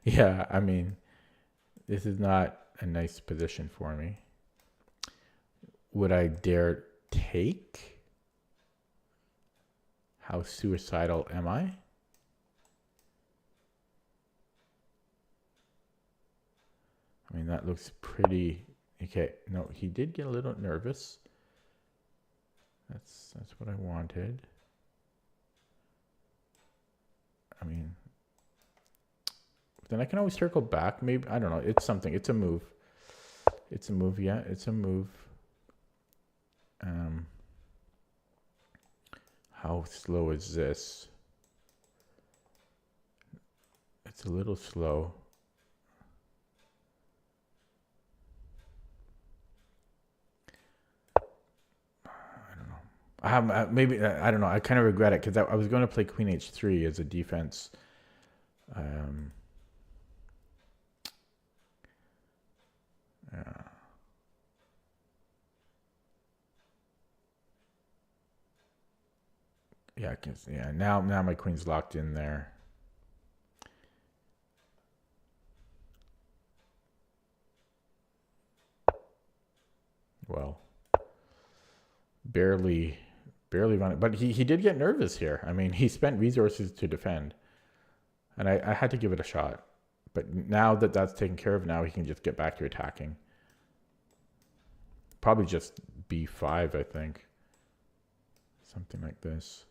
Yeah, I mean, this is not a nice position for me. Would I dare take? How suicidal am I? I mean, that looks pretty... Okay, no, he did get a little nervous. That's what I wanted. I mean... Then I can always circle back. Maybe, I don't know. It's something. It's a move. It's a move, yeah. It's a move. How slow is this? It's a little slow. I don't know. Maybe, I don't know. I kind of regret it because I was going to play Queen H3 as a defense. Yeah, cause now my queen's locked in there. Well, barely run, but he did get nervous here. I mean, he spent resources to defend, and I had to give it a shot. But now that that's taken care of, now he can just get back to attacking. Probably just b5, I think. Something like this.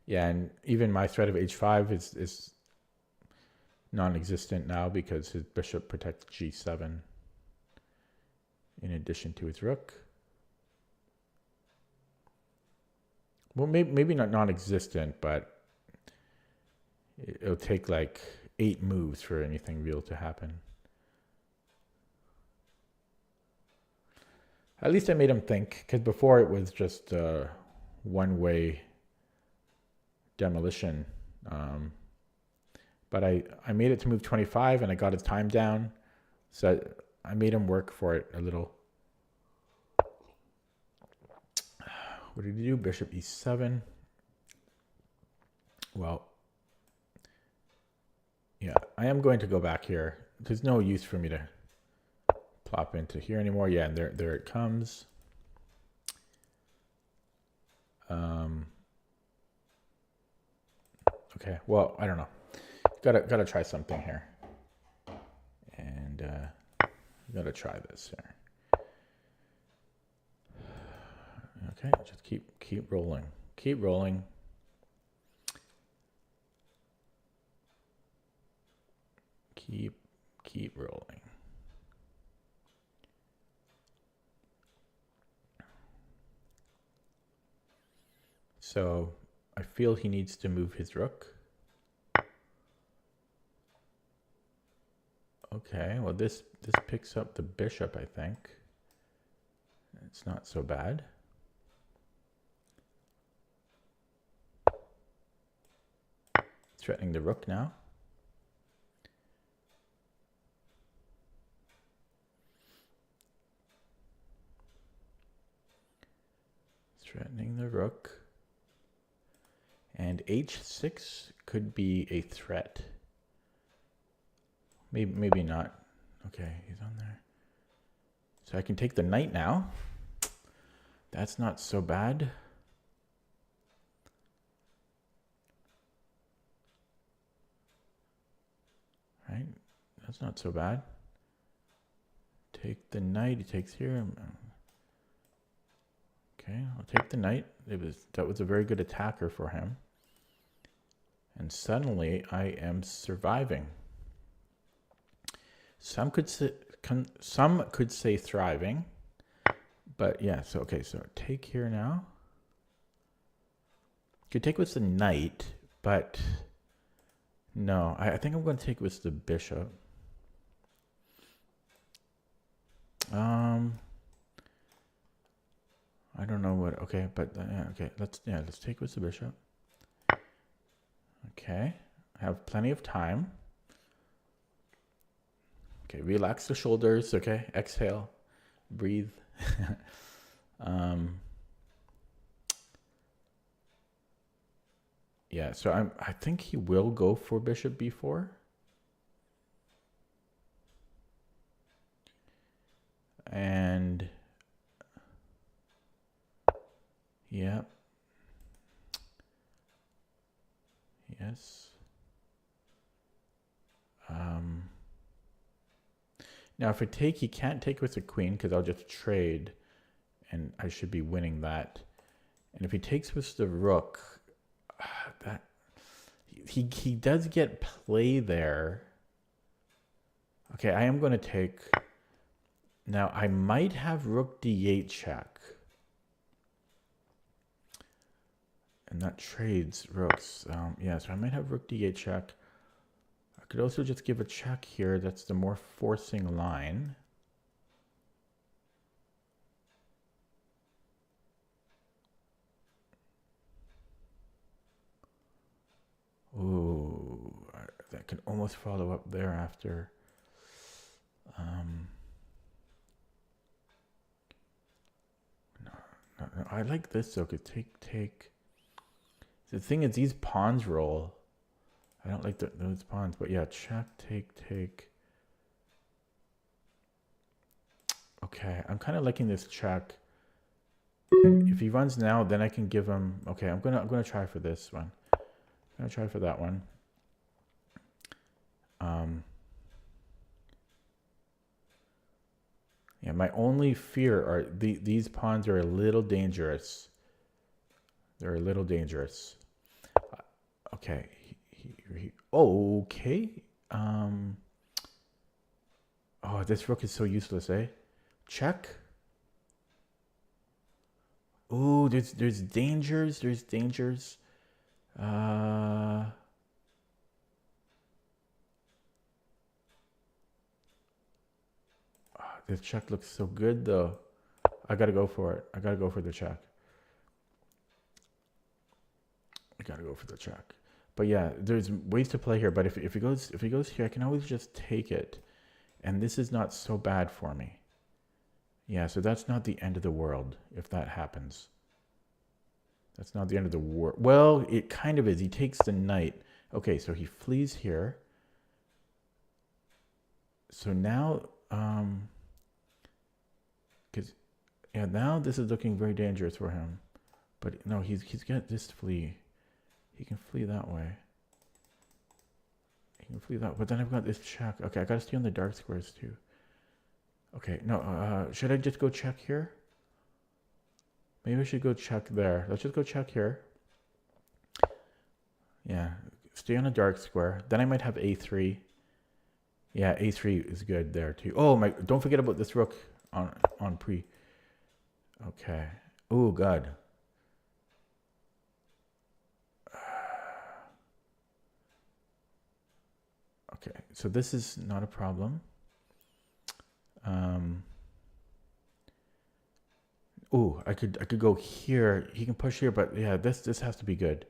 Yeah, and even my threat of h5 is non-existent now because his bishop protects g7 in addition to his rook. Well, maybe not non-existent, but it'll take like 8 moves for anything real to happen. At least I made him think, because before it was just one-way demolition. But I made it to move 25 and I got his time down. So I made him work for it a little. What did he do? Bishop e7. Well, yeah, I am going to go back here. There's no use for me to plop into here anymore. Yeah, and there it comes. Okay, well, I don't know. Gotta try something here. And gotta try this here. Okay, just keep rolling. Keep rolling. Keep rolling. So I feel he needs to move his rook. Okay, well this picks up the bishop, I think. It's not so bad. Threatening the rook now. Threatening the rook. And h6 could be a threat. Maybe not. Okay, he's on there. So I can take the knight now. That's not so bad. Right? That's not so bad. Take the knight. He takes here. Okay, I'll take the knight. That was a very good attacker for him. And suddenly I am surviving. Some could say thriving, but yeah. So okay, so take here now. Could take with the knight, but no, I think I'm going to take with the bishop. I don't know what. Okay, but yeah, okay. Let's take with the bishop. Okay, I have plenty of time. Okay, relax the shoulders. Okay, exhale, breathe. Yeah, so I think he will go for bishop b4. And yeah. Yes. Now if I take, he can't take with the queen because I'll just trade and I should be winning that. And if he takes with the rook, that he does get play there. Okay, I am going to take. Now I might have rook d8 check. And that trades rooks. Yeah, so I might have rook d8 check. I could also just give a check here. That's the more forcing line. Ooh, that can almost follow up thereafter. No, I like this though. Could take. The thing is, these pawns roll. I don't like those pawns, but yeah, check, take. Okay, I'm kind of liking this check. If he runs now, then I can give him. Okay, I'm gonna try for this one. I'm gonna try for that one. Yeah, my only fear are these pawns are a little dangerous. They're a little dangerous. Okay. Okay. Oh, this rook is so useless, eh? Check. Oh, there's dangers. There's dangers. Uh, this check looks so good though. I gotta go for it. I gotta go for the check. I gotta go for the check. But yeah, there's ways to play here. But if he goes here, I can always just take it, and this is not so bad for me. Yeah, so that's not the end of the world if that happens. That's not the end of the world. Well, it kind of is. He takes the knight. Okay, so he flees here. So now, because yeah, now this is looking very dangerous for him. But no, he's got this flee. He can flee that way. He can flee that. But then I've got this check. Okay, I gotta stay on the dark squares too. Okay, no. Should I just go check here? Maybe I should go check there. Let's just go check here. Yeah, stay on a dark square. Then I might have a3. Yeah, a3 is good there too. Oh my! Don't forget about this rook on pre. Okay. Oh god. Okay, so this is not a problem. Oh, I could go here. He can push here, but yeah, this has to be good.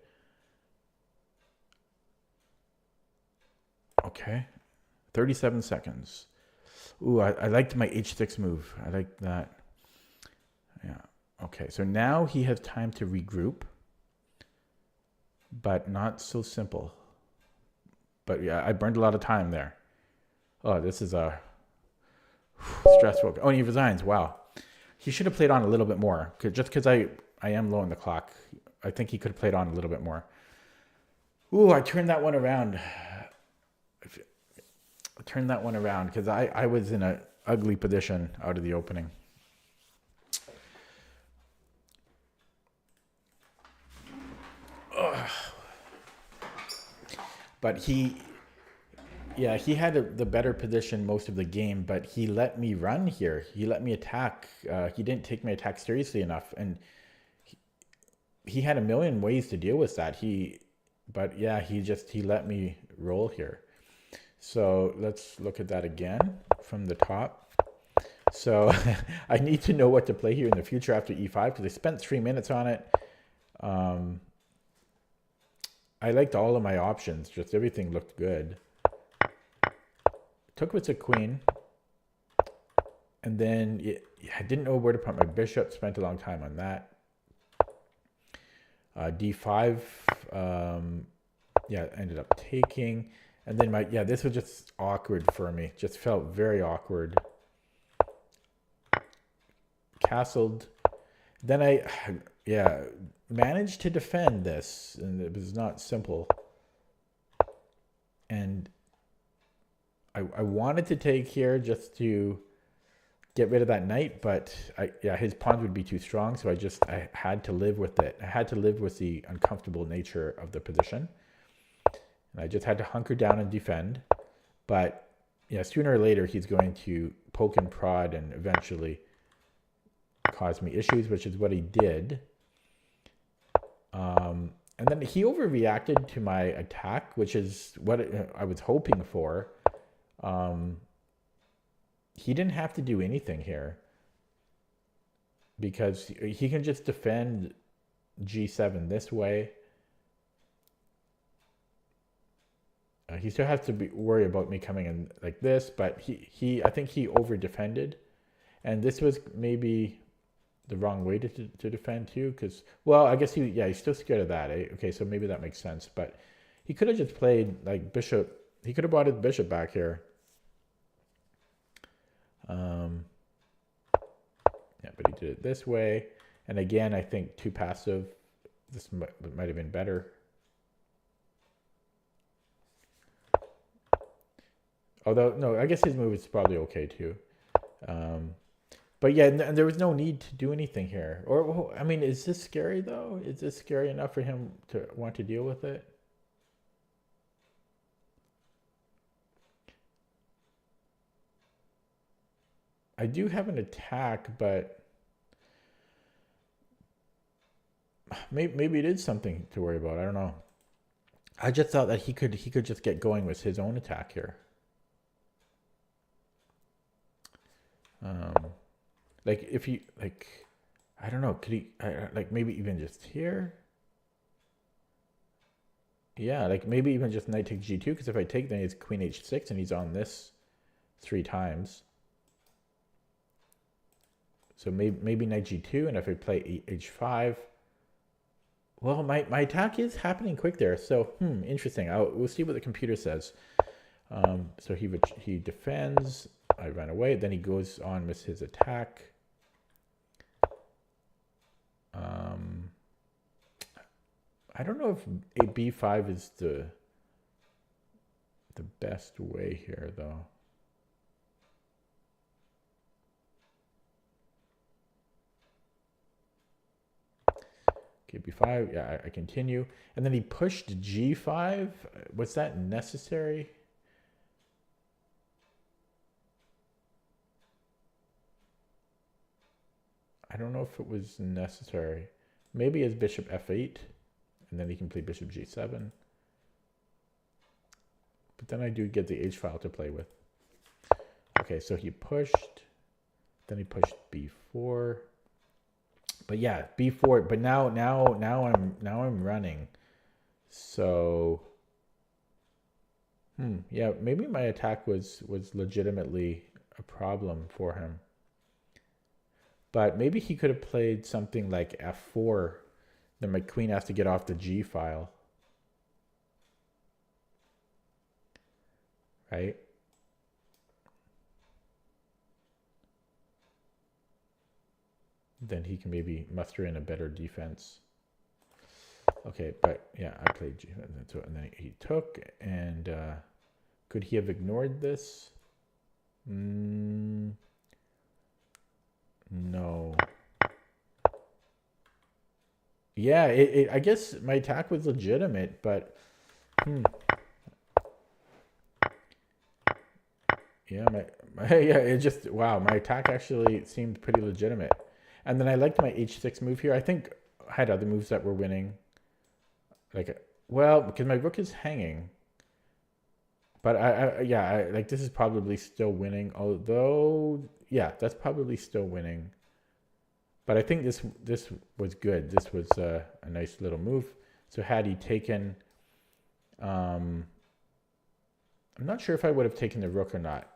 Okay, 37 seconds. Ooh, I liked my h6 move. I like that. Yeah. Okay, so now he has time to regroup, but not so simple. But yeah, I burned a lot of time there. Oh, this is a stressful. Oh, and he resigns. Wow. He should have played on a little bit more. Just because I am low on the clock. I think he could have played on a little bit more. Ooh, I turned that one around. I turned that one around because I was in an ugly position out of the opening. Ugh. But he had the better position most of the game, but he let me run here. He let me attack. He didn't take my attack seriously enough, and he had a million ways to deal with that. But yeah, he let me roll here. So let's look at that again from the top. So I need to know what to play here in the future after e5 because I spent 3 minutes on it. I liked all of my options. Just everything looked good. Took with the queen. And then I didn't know where to put my bishop. Spent a long time on that. D5. Yeah, ended up taking. And then this was just awkward for me. Just felt very awkward. Castled. Then I managed to defend this, and it was not simple. And I wanted to take here just to get rid of that knight, but his pawns would be too strong, so I had to live with it. I had to live with the uncomfortable nature of the position. And I just had to hunker down and defend. But yeah, sooner or later he's going to poke and prod and eventually cause me issues, which is what he did. And then he overreacted to my attack, which is what I was hoping for. He didn't have to do anything here because he can just defend g7 this way. He still has to worry about me coming in like this, but I think he over defended, and this was maybe the wrong way to defend too, because, well, I guess he's still scared of that, eh? Okay, so maybe that makes sense, but he could have just played like bishop. He could have brought his bishop back here. Yeah, but he did it this way, and again, I think too passive. This might have been better. Although, no, I guess his move is probably okay too. But yeah, and there was no need to do anything here. Or, I mean, is this scary though? Is this scary enough for him to want to deal with it? I do have an attack, but maybe it is something to worry about. I don't know. I just thought that he could just get going with his own attack here. Like if he like, I don't know. Could he like maybe even just here? Yeah, like maybe even just knight takes g2, because if I take, then it's queen h6 and he's on this 3 times. So maybe knight g2, and if I play h5, well, my attack is happening quick there. So interesting. We'll see what the computer says. So he defends. I run away. Then he goes on with his attack. I don't know if a b5 is the best way here, though. Okay, b5. Yeah, I continue. And then he pushed g5. Was that necessary? I don't know if it was necessary. Maybe as bishop f8, and then he can play bishop g7. But then I do get the h file to play with. Okay, so he pushed, then he pushed b4. But yeah, b4. But now I'm running. So yeah, maybe my attack was legitimately a problem for him. But maybe he could have played something like f4. Then my queen has to get off the g file. Right? Then he can maybe muster in a better defense. Okay, but yeah, I played g, and then he took, and could he have ignored this? No. Yeah, I guess my attack was legitimate, but yeah, yeah, it just, wow, my attack actually seemed pretty legitimate. And then I liked my h6 move here. I think I had other moves that were winning. Like, well, because my rook is hanging. But I like, this is probably still winning, although yeah, that's probably still winning. But I think this was good. This was a nice little move. So had he taken, I'm not sure if I would have taken the rook or not.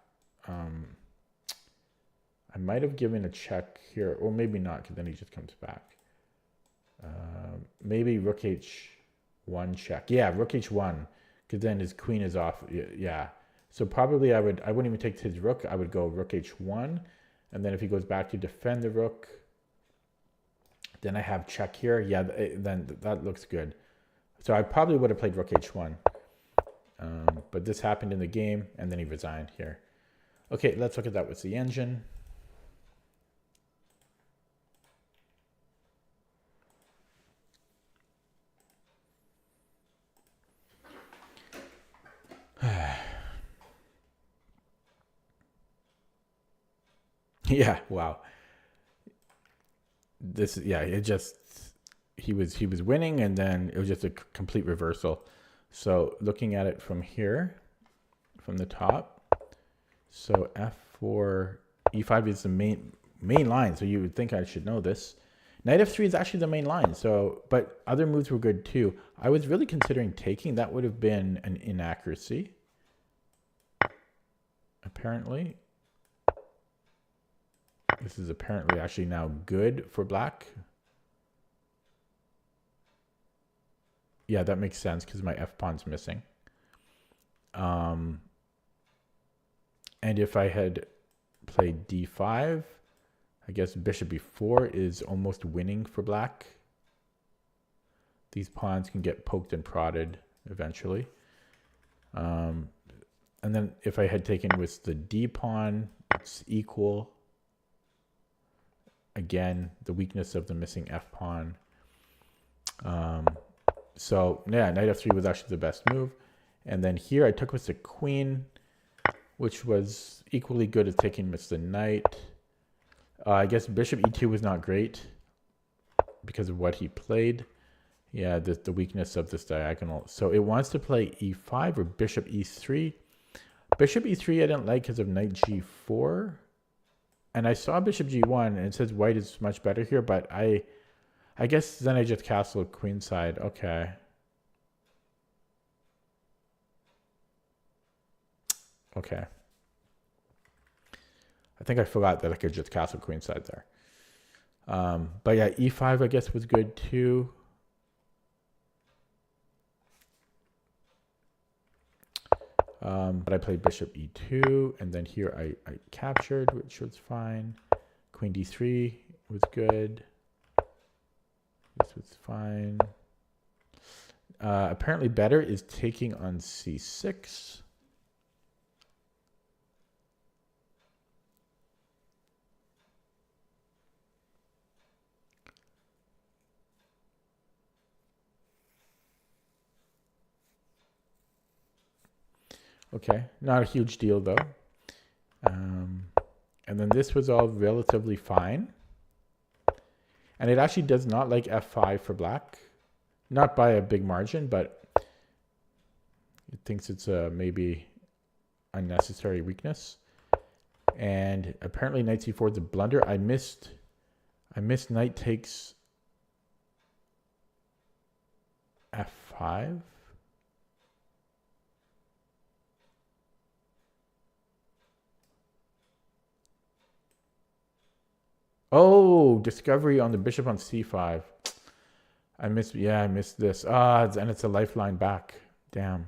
I might have given a check here, or maybe not, because then he just comes back. Maybe rook h1 check. Yeah, rook h1, because then his queen is off. Yeah. So probably I wouldn't even take his rook. I would go rook h1, and then if he goes back to defend the rook, then I have check here. Yeah, then that looks good. So I probably would have played rook h1. But this happened in the game, and then he resigned here. Okay, let's look at that with the engine. Yeah, wow. This, yeah, it just, he was winning, and then it was just a complete reversal. So looking at it from here, from the top, so f4, e5 is the main line, so you would think I should know this. Knight f3 is actually the main line, so, but other moves were good too. I was really considering taking. That would have been an inaccuracy, apparently. This is apparently actually now good for black. Yeah, that makes sense because my f-pawn's missing. And if I had played d5, I guess bishop b4 is almost winning for black. These pawns can get poked and prodded eventually. And then if I had taken with the d pawn, it's equal. Again, the weakness of the missing f pawn. So yeah, knight f3 was actually the best move. And then here I took with the queen, which was equally good as taking with the knight. I guess bishop e2 was not great because of what he played. Yeah, the weakness of this diagonal. So it wants to play e5 or bishop e3. Bishop e3 I didn't like because of knight g4. And I saw bishop g1 and it says white is much better here, but I guess then I just castle queenside. Okay. Okay. I think I forgot that I could just castle queenside there. But yeah, e5 I guess was good too. But I played bishop e2, and then here I captured, which was fine. Queen d3 was good. This was fine. Apparently better is taking on c6. Okay, not a huge deal though. And then this was all relatively fine. And it actually does not like f5 for black. Not by a big margin, but it thinks it's a maybe unnecessary weakness. And apparently knight c4 is a blunder. I missed knight takes f5. Oh, discovery on the bishop on c5. I missed this. And it's a lifeline back. Damn.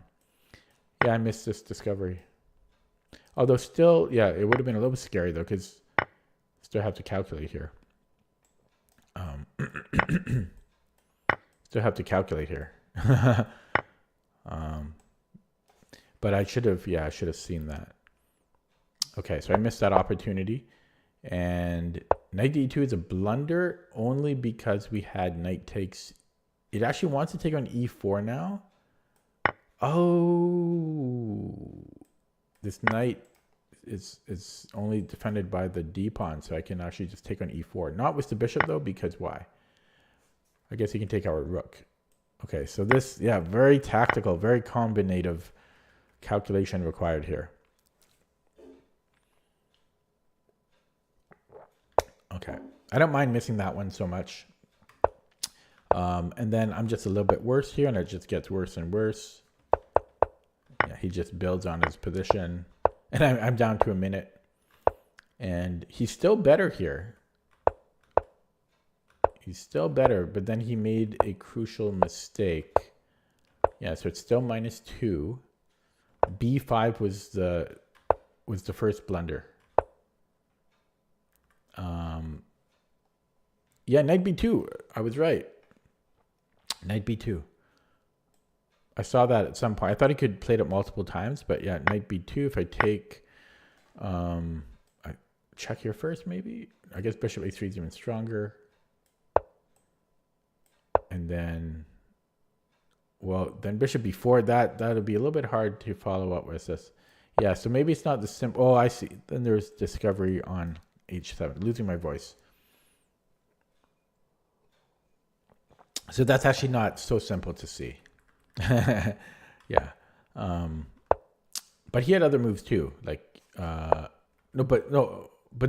Yeah, I missed this discovery. Although still, yeah, it would have been a little bit scary though, because still have to calculate here. Still have to calculate here. But I should have seen that. Okay, so I missed that opportunity. And knight d2 is a blunder only because we had knight takes. It actually wants to take on e4 now. Oh, this knight is only defended by the d pawn, so I can actually just take on e4. Not with the bishop though, because why? I guess he can take our rook. Okay, so this, yeah, very tactical, very combinative calculation required here. Okay, I don't mind missing that one so much. And then I'm just a little bit worse here, and it just gets worse and worse. Yeah, he just builds on his position. And I'm down to a minute. And he's still better here. He's still better, but then he made a crucial mistake. Yeah, so it's still -2. B5 was the first blunder. Yeah, knight b2. I was right. Knight b2. I saw that at some point. I thought he could play it multiple times, but yeah, knight b2. If I take, I check here first, maybe. I guess bishop a3 is even stronger. And then, well, then bishop b4. That'll be a little bit hard to follow up with this. Yeah, so maybe it's not the simple. Oh, I see. Then there's discovery on h7. Losing my voice. So that's actually not so simple to see. Yeah. But he had other moves too. Like, but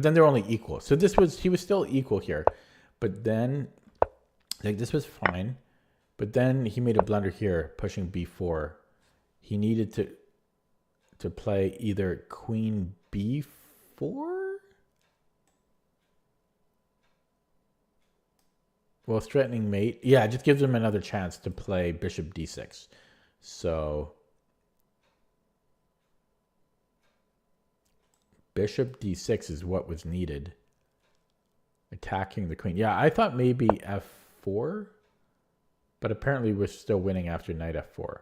then they're only equal. So he was still equal here. But then, like, this was fine. But then he made a blunder here, pushing b4. He needed to play either queen b4. Well, threatening mate. Yeah, it just gives him another chance to play bishop d6. So bishop d6 is what was needed. Attacking the queen. Yeah, I thought maybe f4. But apparently we're still winning after knight f4.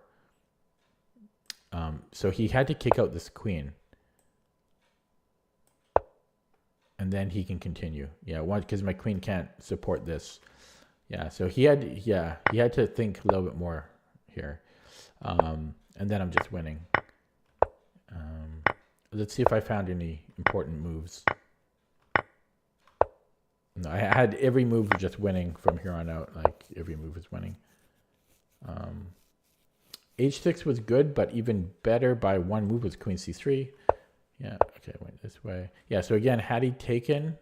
So he had to kick out this queen. And then he can continue. Yeah, because my queen can't support this. Yeah, so he had to think a little bit more here. And then I'm just winning. Let's see if I found any important moves. No, I had every move just winning from here on out. Like every move was winning. H6 was good, but even better by one move was queen c3. Yeah, okay, went this way. Yeah, so again, had he taken...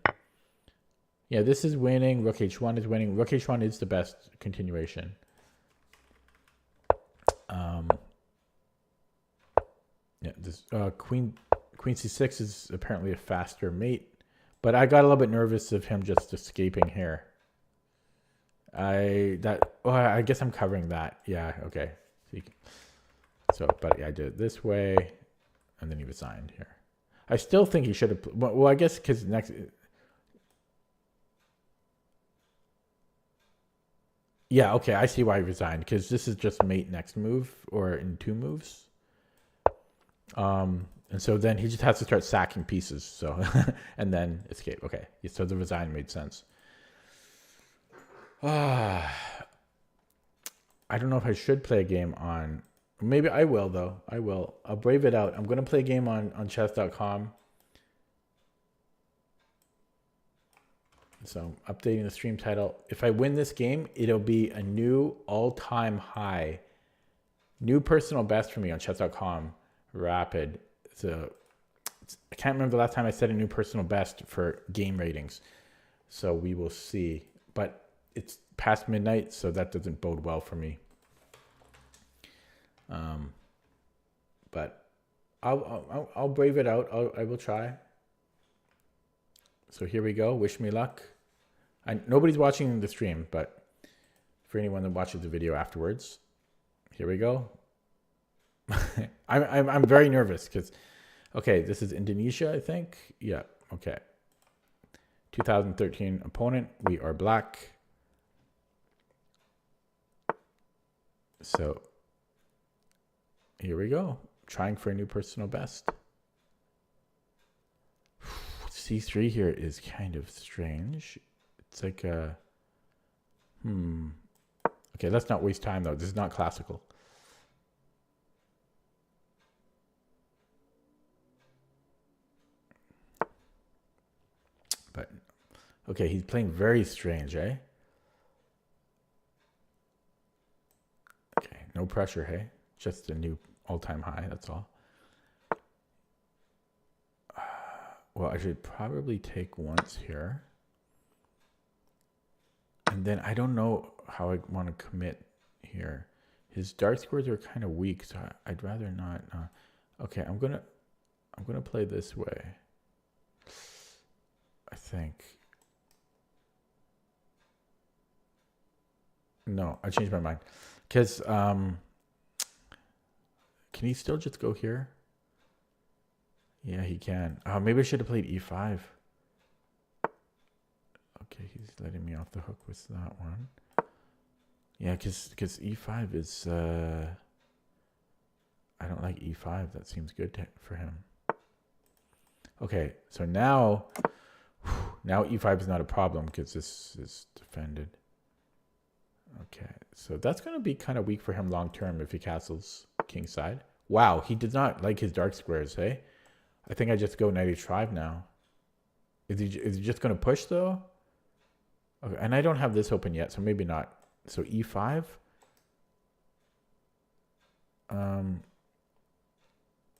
Yeah, this is winning. Rook h1 is winning. Rook h1 is the best continuation. Yeah, this queen c6 is apparently a faster mate, but I got a little bit nervous of him just escaping here. I guess I'm covering that. Yeah, okay. But yeah, I did it this way, and then he resigned here. I still think he should have. Well, I guess because next. Yeah, okay, I see why he resigned, because this is just mate next move, or in 2 moves. And so then he just has to start sacking pieces, so and then escape. Okay, so the resign made sense. I don't know if I should play a game on... Maybe I will, though. I will. I'll brave it out. I'm going to play a game on chess.com. So I'm updating the stream title. If I win this game, it'll be a new all-time high. New personal best for me on chess.com. Rapid. So I can't remember the last time I set a new personal best for game ratings. So we will see. But it's past midnight, so that doesn't bode well for me. But I'll brave it out. I will try. So here we go. Wish me luck. Nobody's watching the stream, but for anyone that watches the video afterwards, here we go. I'm very nervous because, okay, this is Indonesia, I think. Yeah, okay. 2013 opponent. We are black. So here we go. Trying for a new personal best. C3 here is kind of strange. It's like a... Okay, let's not waste time, though. This is not classical. But, okay, he's playing very strange, eh? Okay, no pressure, hey? Just a new all-time high, that's all. Well, I should probably take once here. And then I don't know how I want to commit here. His dart squares are kind of weak, so I'd rather not. Okay, I'm gonna play this way. I think. No, I changed my mind. Because can he still just go here? Yeah, he can. Maybe I should have played e5. Okay, he's letting me off the hook with that one. Yeah, because e5 is... I don't like e5. That seems good for him. Okay, so now e5 is not a problem because this is defended. Okay, so that's going to be kind of weak for him long term if he castles kingside. Wow, he does not like his dark squares, hey? I think I just go knight h5 now. Is he just going to push though? Okay, and I don't have this open yet, so maybe not. So e5.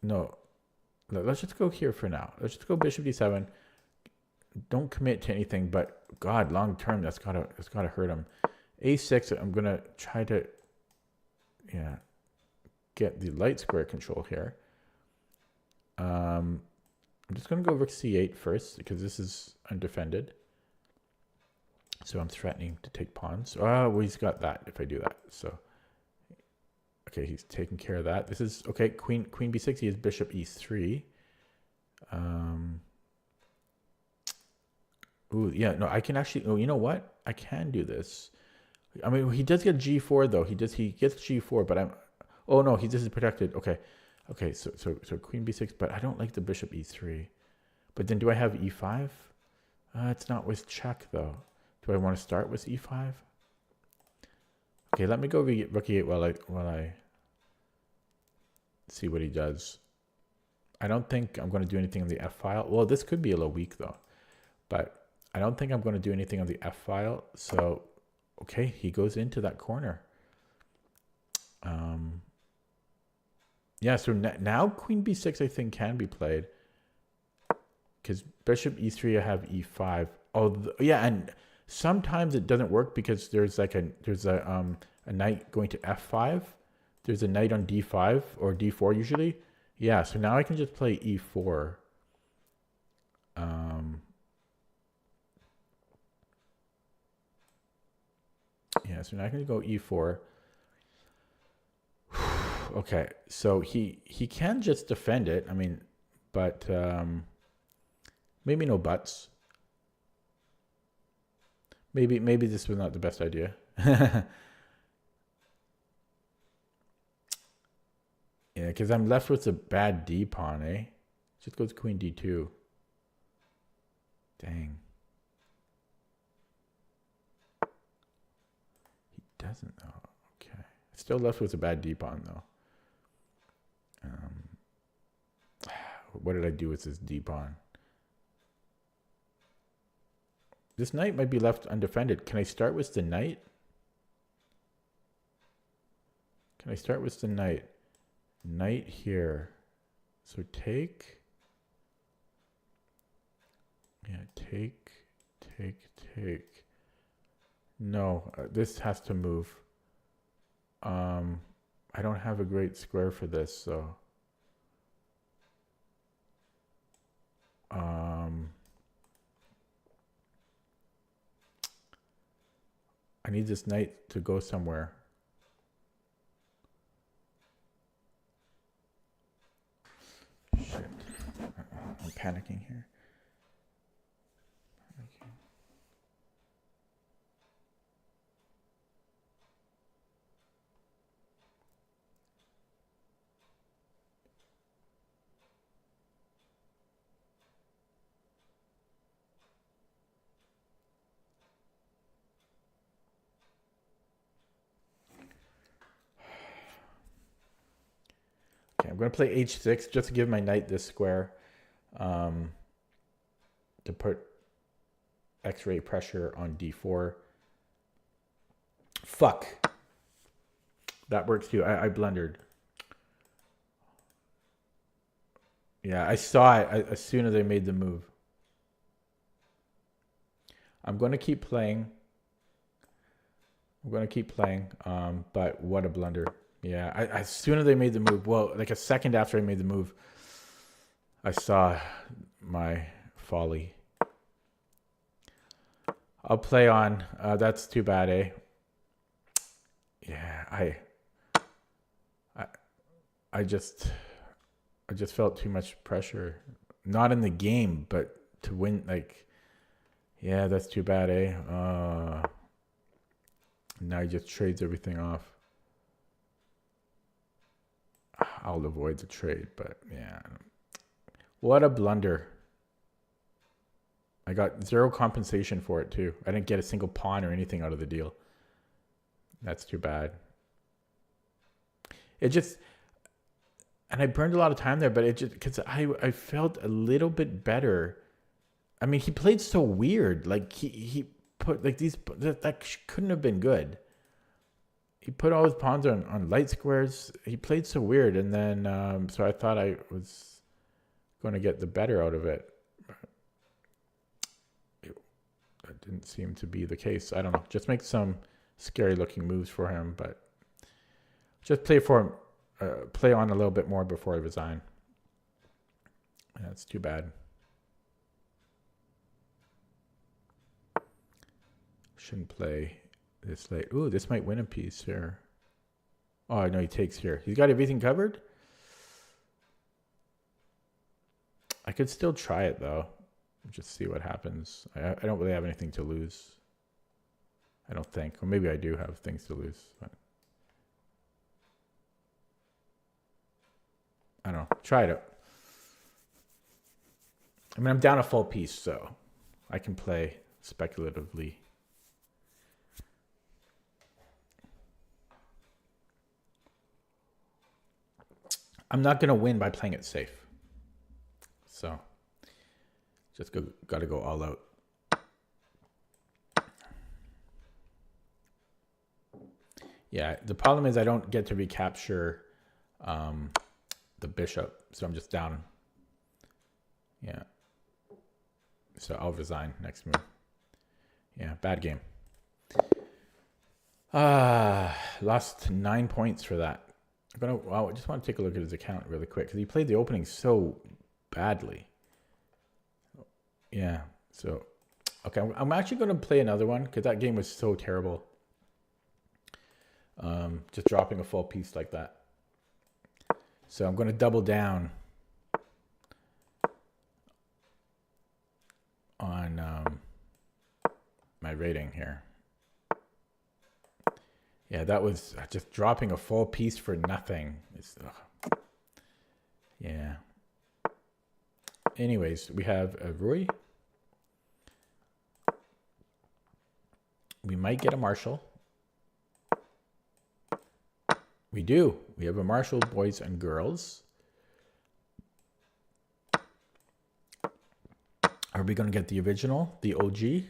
No, let's just go here for now. Let's just go bishop d7. Don't commit to anything, but God, long term, that's gotta hurt him. a6. I'm gonna try to, get the light square control here. I'm just going to go rook c8 first because this is undefended. So I'm threatening to take pawns. Oh, well, he's got that if I do that. So, okay, he's taking care of that. This is, okay, queen b6. He has bishop e3. Ooh, yeah, no, I can actually, oh, you know what? I can do this. I mean, he does get g4, though. He gets g4, but oh, no, this is protected. Okay. Okay, so queen b6, but I don't like the bishop e3. But then do I have e5? It's not with check, though. Do I want to start with e5? Okay, let me go rook e8 while I see what he does. I don't think I'm going to do anything in the f file. Well, this could be a little weak, though. But I don't think I'm going to do anything on the F file. So, okay, he goes into that corner. Yeah, so now queen b6 I think can be played. Because bishop e3, I have e5. Oh, yeah, and sometimes it doesn't work because there's like a knight going to f5. There's a knight on d5 or d4 usually. Yeah, so now I can just play e4. Yeah, so now I can go e4. Okay, so he can just defend it. I mean, but maybe no buts. Maybe this was not the best idea. Yeah, because I'm left with a bad d pawn, eh? Just goes queen d2. Dang. He doesn't though. Okay. Still left with a bad d pawn though. What did I do with this d pawn? This knight might be left undefended. Can I start with the knight? Can I start with the knight? Knight here. So take. Yeah, take. No, this has to move. I don't have a great square for this, so. I need this knight to go somewhere. Shit. I'm panicking here. Okay, I'm going to play h6 just to give my knight this square to put x-ray pressure on d4. Fuck. That works too. I blundered. Yeah, I saw it as soon as I made the move. I'm going to keep playing. But what a blunder. Yeah, as soon as I made the move, well, like a second after I made the move, I saw my folly. I'll play on. That's too bad, eh? Yeah, I just felt too much pressure. Not in the game, but to win, like, yeah, that's too bad, eh? Now he just trades everything off. I'll avoid the trade, but yeah. What a blunder. I got zero compensation for it too. I didn't get a single pawn or anything out of the deal. That's too bad. It just, and I burned a lot of time there, but it just, because I felt a little bit better. I mean, he played so weird. Like he put like these, that couldn't have been good. He put all his pawns on light squares. He played so weird. And then, so I thought I was going to get the better out of it. That didn't seem to be the case. I don't know. Just make some scary looking moves for him, but just play on a little bit more before I resign. That's too bad. Shouldn't play this late. Ooh, this might win a piece here. Oh, no, he takes here. He's got everything covered? I could still try it, though. Just see what happens. I don't really have anything to lose. I don't think. Or maybe I do have things to lose. But I don't know. Try it out. I mean, I'm down a full piece, so I can play speculatively. I'm not going to win by playing it safe. So, just got to go all out. Yeah, the problem is I don't get to recapture the bishop, so I'm just down. Yeah. So I'll resign next move. Yeah, bad game. Lost 9 points for that. I just want to take a look at his account really quick because he played the opening so badly. Yeah, so okay, I'm actually going to play another one because that game was so terrible. Just dropping a full piece like that. So I'm going to double down on my rating here. Yeah, that was just dropping a full piece for nothing. Yeah. Anyways, we have a Rui. We might get a Marshall. We do. We have a Marshall, boys and girls. Are we going to get the original, the OG?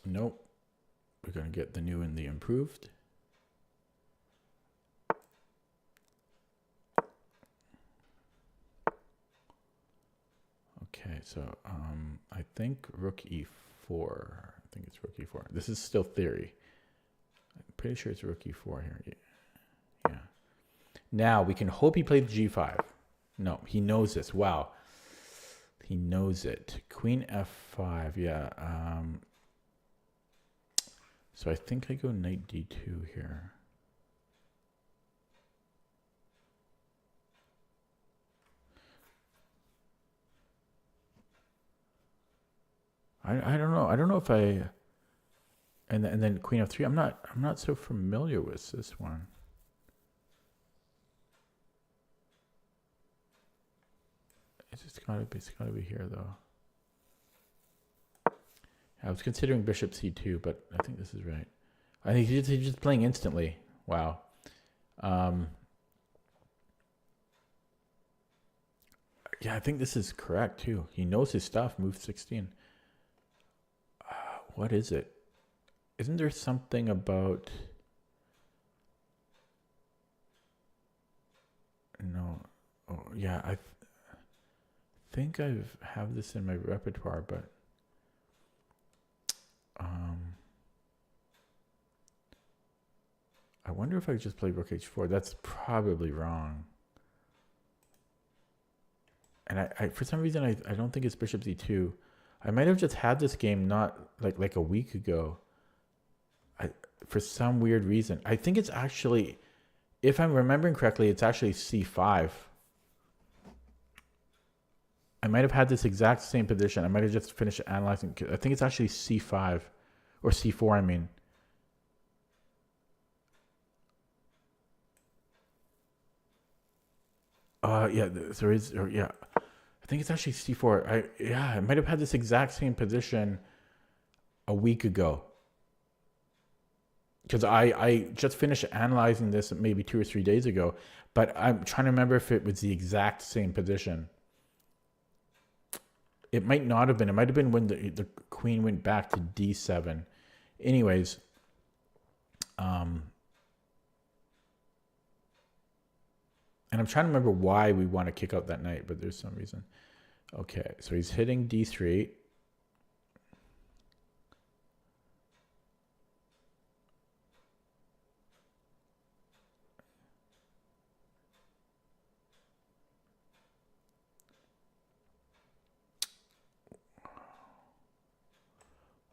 Nope. We're going to get the new and the improved. Okay, so I think rook e4. I think it's rook e4. This is still theory. I'm pretty sure it's rook e4 here. Yeah. Now we can hope he played g5. No, he knows this. Wow. He knows it. Queen f5. Yeah. So I think I go knight d2 here. I don't know. I don't know if I and then queen f3. I'm not so familiar with this one. It's gotta be here though. I was considering bishop c2, but I think this is right. I think he's just playing instantly. Wow. Yeah, I think this is correct too. He knows his stuff. Move 16. What is it? Isn't there something about... No. Oh, yeah, I think I have this in my repertoire, but... I wonder if I just play rook h4. That's probably wrong. And I for some reason, I don't think it's bishop z2. I might have just had this game not like a week ago. For some weird reason. I think it's actually, if I'm remembering correctly, it's actually c5. I might have had this exact same position. I might have just finished analyzing. I think it's actually c5 or c4, I mean. Yeah, there is, or yeah. I think it's actually c4. I might have had this exact same position a week ago. Because I just finished analyzing this maybe 2 or 3 days ago, but I'm trying to remember if it was the exact same position. It might not have been. It might have been when the queen went back to d7. Anyways, and I'm trying to remember why we want to kick out that knight, but there's some reason. Okay, so he's hitting d3.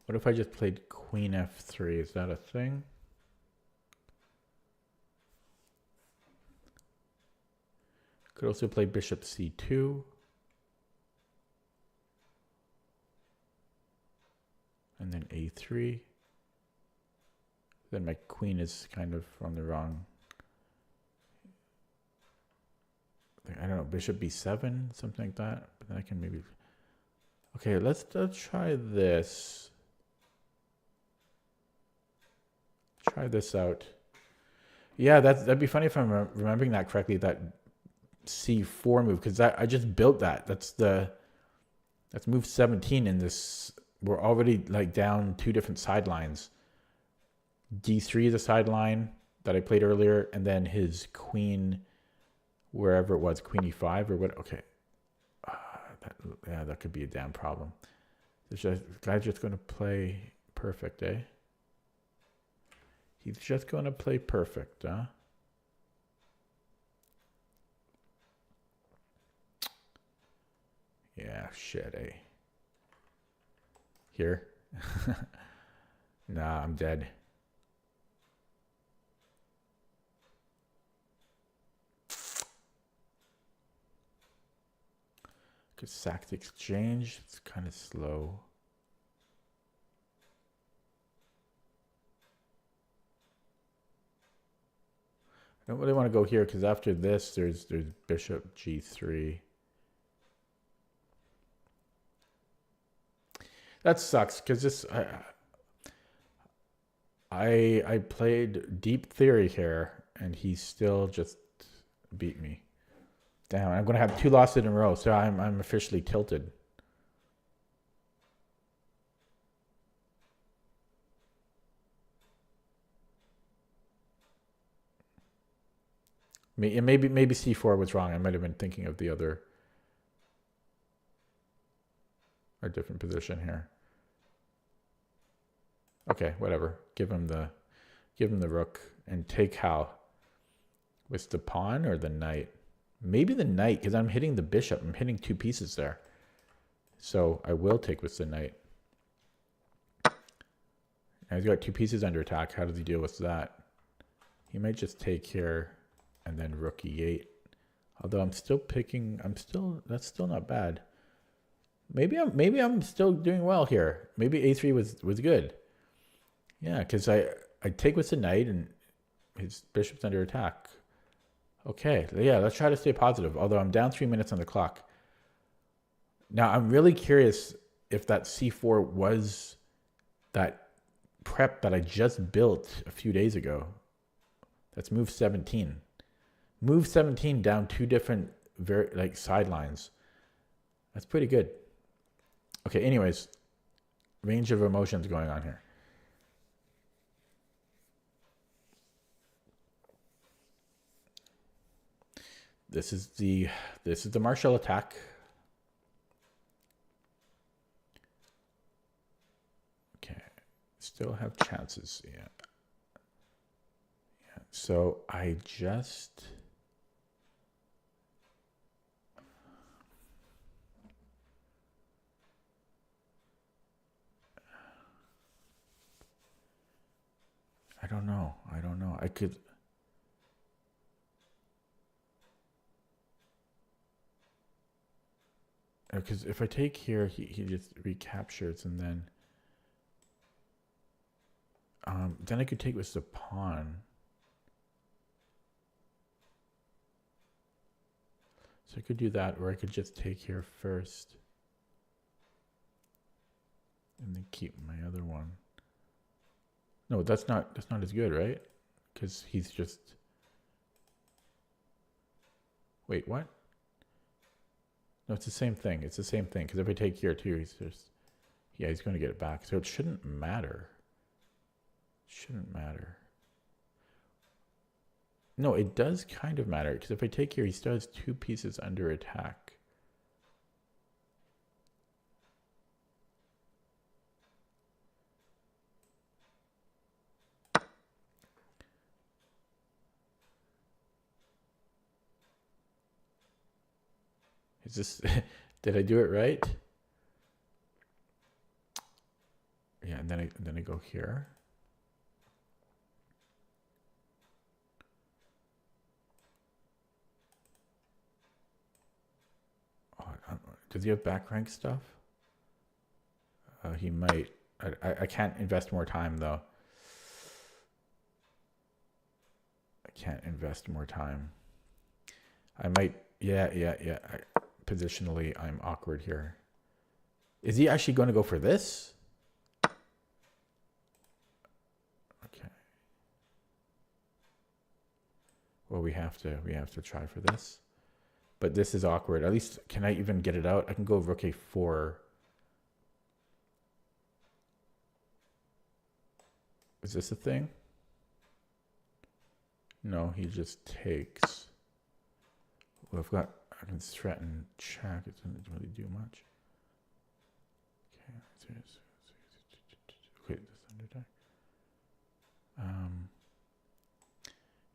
What if I just played queen f3? Is that a thing? Could also play bishop c2. And then a3. Then my queen is kind of on the wrong. I don't know, bishop b7, something like that. But then I can maybe... Okay, let's try this. Try this out. Yeah, that'd be funny if I'm remembering that correctly, that c4 move, because I just built that. That's move 17 in this we're already like down 2 different sidelines. D3 is a sideline that I played earlier, and then his queen, wherever it was, queen e5 or what. Okay. That could be a damn problem. This guy's just going to play perfect, eh? He's just going to play perfect, huh? Yeah, shit, eh? Here? Nah, I'm dead. Could sack the exchange. It's kind of slow. I don't really want to go here because after this, there's bishop g3. That sucks because this I played deep theory here and he still just beat me. Damn, I'm gonna have 2 losses in a row, so I'm officially tilted. Maybe c4 was wrong. I might have been thinking of the other, a different position here. Okay, whatever. Give him the rook and take how? With the pawn or the knight? Maybe the knight, because I'm hitting the bishop. I'm hitting 2 pieces there. So I will take with the knight. Now he's got 2 pieces under attack. How does he deal with that? He might just take here and then rook e8. Although I'm still picking, that's still not bad. Maybe I'm still doing well here. Maybe a3 was good. Yeah, because I take with the knight and his bishop's under attack. Okay, yeah, let's try to stay positive. Although I'm down 3 minutes on the clock. Now I'm really curious if that c4 was that prep that I just built a few days ago. That's move 17. Move 17 down 2 different sidelines. That's pretty good. Okay, anyways, range of emotions going on here. This is the Marshall attack. Okay, still have chances. Yeah. So I don't know. I could. Because if I take here, he just recaptures, and then I could take with the pawn. So I could do that, or I could just take here first, and then keep my other one. No, that's not as good, right? Because he's just. Wait, what? No, it's the same thing. It's the same thing. Because if I take here too, he's going to get it back. So it shouldn't matter. No, it does kind of matter. Because if I take here, he still has 2 pieces under attack. Is this, did I do it right? Yeah, and then I go here. Oh, does he have back rank stuff? He might. I can't invest more time though. I can't invest more time. I might. Yeah. Positionally, I'm awkward here. Is he actually going to go for this? Okay. Well, we have to try for this. But this is awkward. At least, can I even get it out? I can go rook a4. Is this a thing? No, he just takes. Well, I've got, I can threaten check. It doesn't really do much. Okay, okay, this under deck.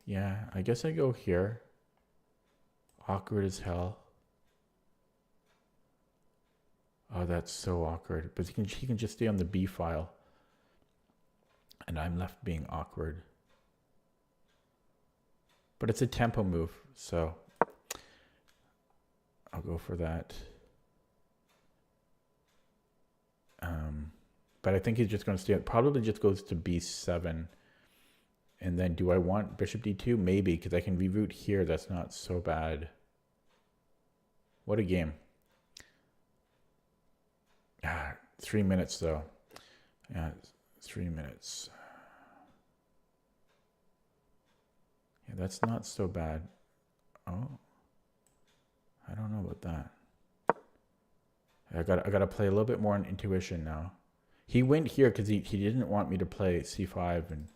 Yeah, I guess I go here. Awkward as hell. Oh, that's so awkward. But he can just stay on the B file. And I'm left being awkward. But it's a tempo move, so I'll go for that. But I think he's just going to stay. Probably just goes to B7. And then do I want bishop D2? Maybe, because I can reroute here. That's not so bad. What a game. 3 minutes, though. Yeah, 3 minutes. Yeah, that's not so bad. Oh. I don't know about that. I gotta play a little bit more on intuition now. He went here because he didn't want me to play C5, and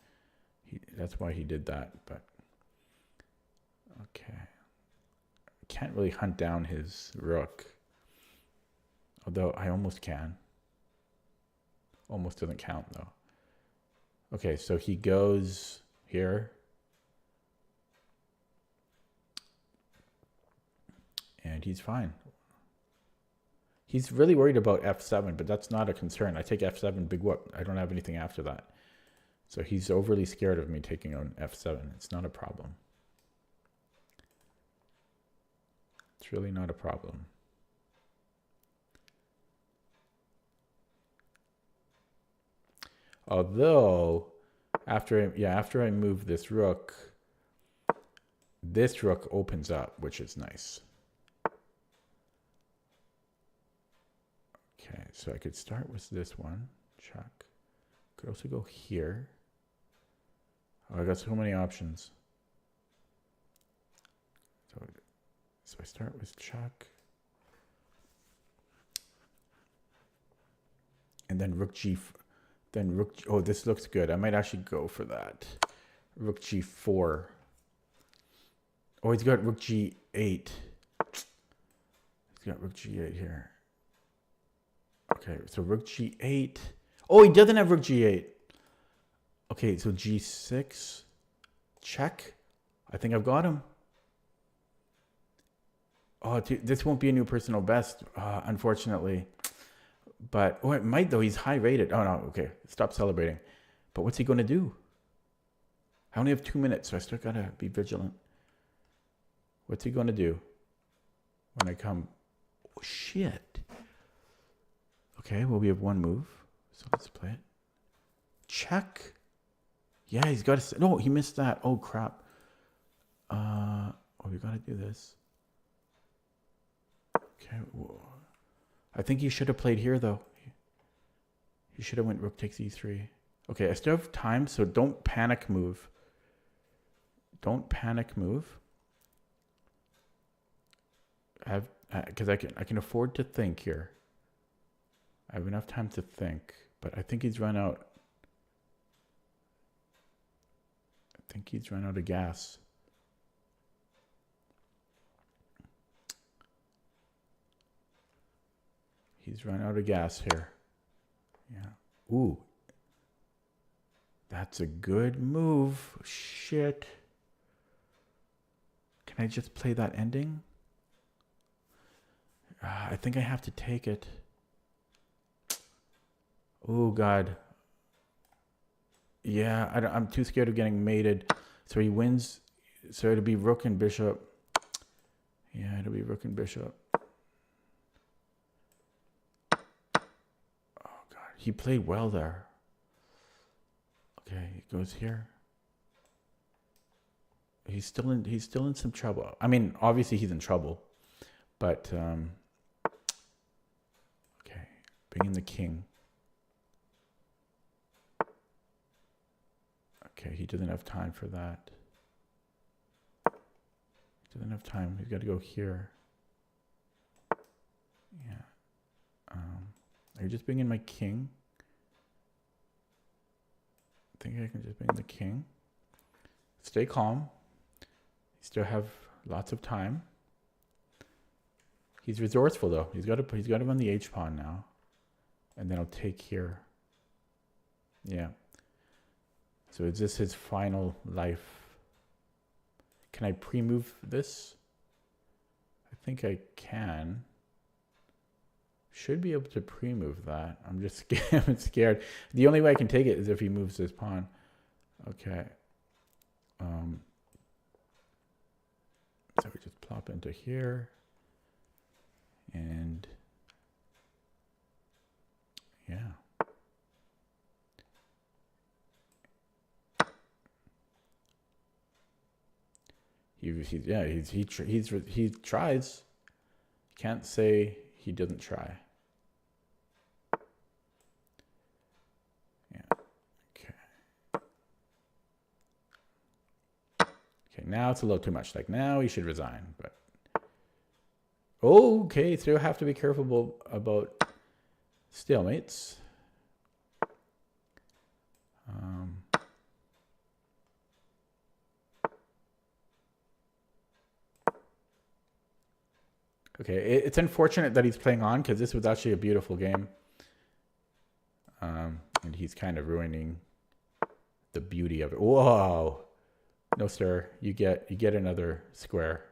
that's why he did that. But okay, can't really hunt down his rook, although I almost can. Almost doesn't count though. Okay, so he goes here, and he's fine. He's really worried about F7, but that's not a concern. I take F7, big whoop. I don't have anything after that. So he's overly scared of me taking on F7. It's not a problem. It's really not a problem. Although, after I move this rook opens up, which is nice. Okay, so I could start with this one, check. Could also go here. Oh, I got so many options. So I start with check. And then rook G, oh, this looks good. I might actually go for that. Rook G4. Oh, he's got rook G8. He's got rook G8 here. Okay, so rook G8. Oh, he doesn't have rook G8. Okay, so G6. Check. I think I've got him. Oh, this won't be a new personal best, unfortunately. But, oh, it might though. He's high rated. Oh, no, okay. Stop celebrating. But what's he going to do? I only have 2 minutes, so I still got to be vigilant. What's he going to do when I come? Oh, shit. Okay, well, we have one move. So let's play it. Check. Yeah, he's got to... No, he missed that. Oh, crap. Oh, we got to do this. Okay. Whoa. I think he should have played here, though. He should have went rook takes e3. Okay, I still have time, so don't panic move. Don't panic move. Because I can afford to think here. I have enough time to think, but I think he's run out. I think he's run out of gas. He's run out of gas here. Yeah. Ooh. That's a good move. Shit. Can I just play that ending? I think I have to take it. Oh, God. Yeah, I'm too scared of getting mated. So he wins. So it'll be rook and bishop. Yeah, it'll be rook and bishop. Oh, God. He played well there. Okay, he goes here. He's still in some trouble. I mean, obviously he's in trouble. But, okay. Bring in the king. Okay, he doesn't have time for that. He doesn't have time. He's got to go here. Yeah. Are you just bringing my king? I think I can just bring the king. Stay calm. Still have lots of time. He's resourceful though. He's got to run the H pawn now, and then I'll take here. Yeah. So is this his final life? Can I pre-move this? I think I can. Should be able to pre-move that. I'm just scared. I'm scared. The only way I can take it is if he moves this pawn. Okay. So we just plop into here. And yeah. He tries. Can't say he didn't try. Yeah. Okay. Okay, now it's a little too much. Like now he should resign, but okay, still have to be careful about stalemates. Okay, it's unfortunate that he's playing on because this was actually a beautiful game. And he's kind of ruining the beauty of it. Whoa! No, sir. You get another square.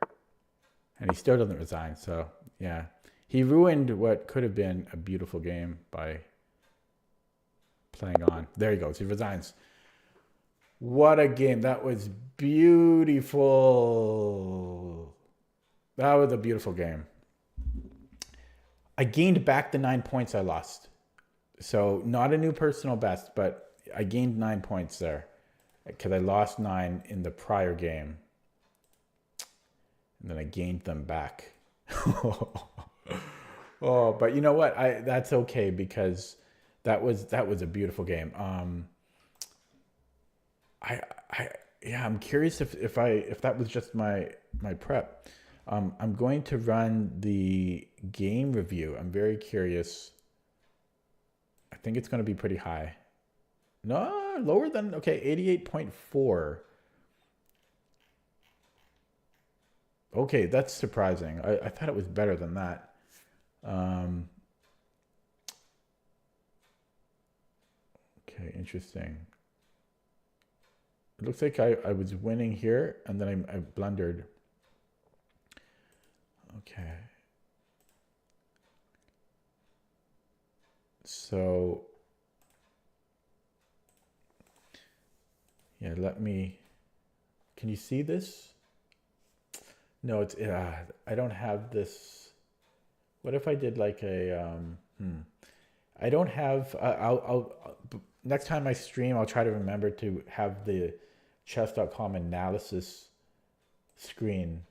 And he still doesn't resign, so yeah. He ruined what could have been a beautiful game by playing on. There he goes. He resigns. What a game. That was beautiful. That was a beautiful game. I gained back the 9 points I lost. So not a new personal best, but I gained 9 points there because I lost 9 in the prior game. And then I gained them back. Oh, but you know what? That's okay because that was a beautiful game. I'm curious if that was just my prep. I'm going to run the game review. I'm very curious. I think it's going to be pretty high. No, lower than, okay, 88.4. Okay, that's surprising. I thought it was better than that. Okay, interesting. It looks like I was winning here, and then I blundered. Okay. So, yeah, can you see this? No, it's, I don't have this. What if I did like a, I don't have, next time I stream, I'll try to remember to have the chess.com analysis screen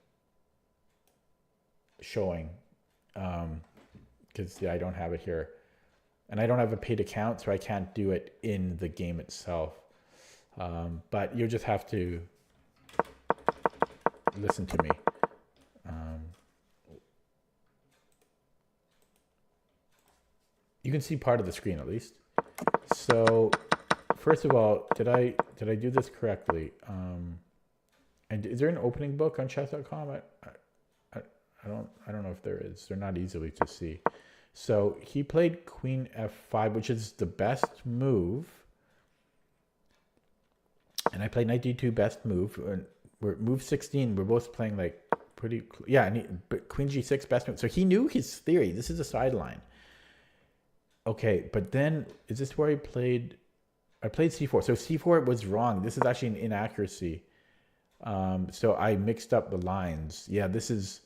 showing, because I don't have it here. And I don't have a paid account, so I can't do it in the game itself. But you'll just have to listen to me. You can see part of the screen at least. So first of all, did I do this correctly? And is there an opening book on chess.com? I don't know if there is. They're not easily to see. So he played queen f5, which is the best move. And I played knight d2, best move. We're move 16. We're both playing like pretty, yeah. But queen g6, best move. So he knew his theory. This is a sideline. Okay, but then is this where I played c4? So c4 was wrong. This is actually an inaccuracy. So I mixed up the lines. Yeah, this is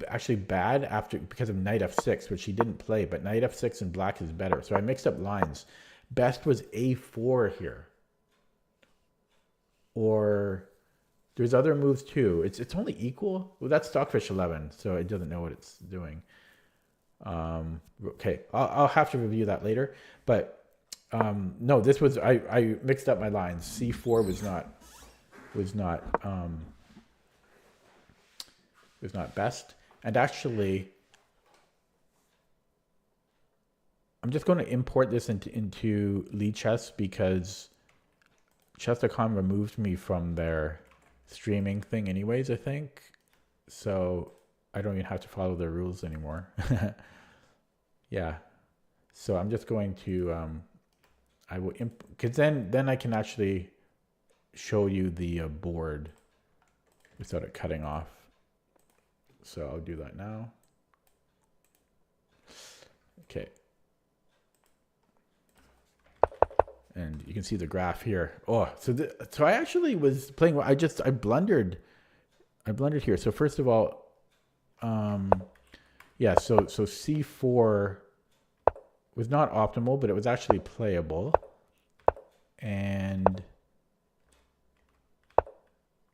actually bad because of knight f6, which he didn't play, but knight f6 and black is better. So I mixed up lines. Best was a4 here. Or there's other moves too. It's only equal. Well, that's Stockfish 11, so it doesn't know what it's doing. Okay, I'll have to review that later. But no, this was I mixed up my lines. C4 was not best. And actually, I'm just going to import this into Lichess because Chess.com removed me from their streaming thing anyways, I think. So I don't even have to follow their rules anymore. Yeah. So I'm just going to, I will, because then I can actually show you the board without it cutting off. So I'll do that now. Okay. And you can see the graph here. Oh, so I actually was playing. I blundered here. So first of all, yeah. So C4 was not optimal, but it was actually playable. And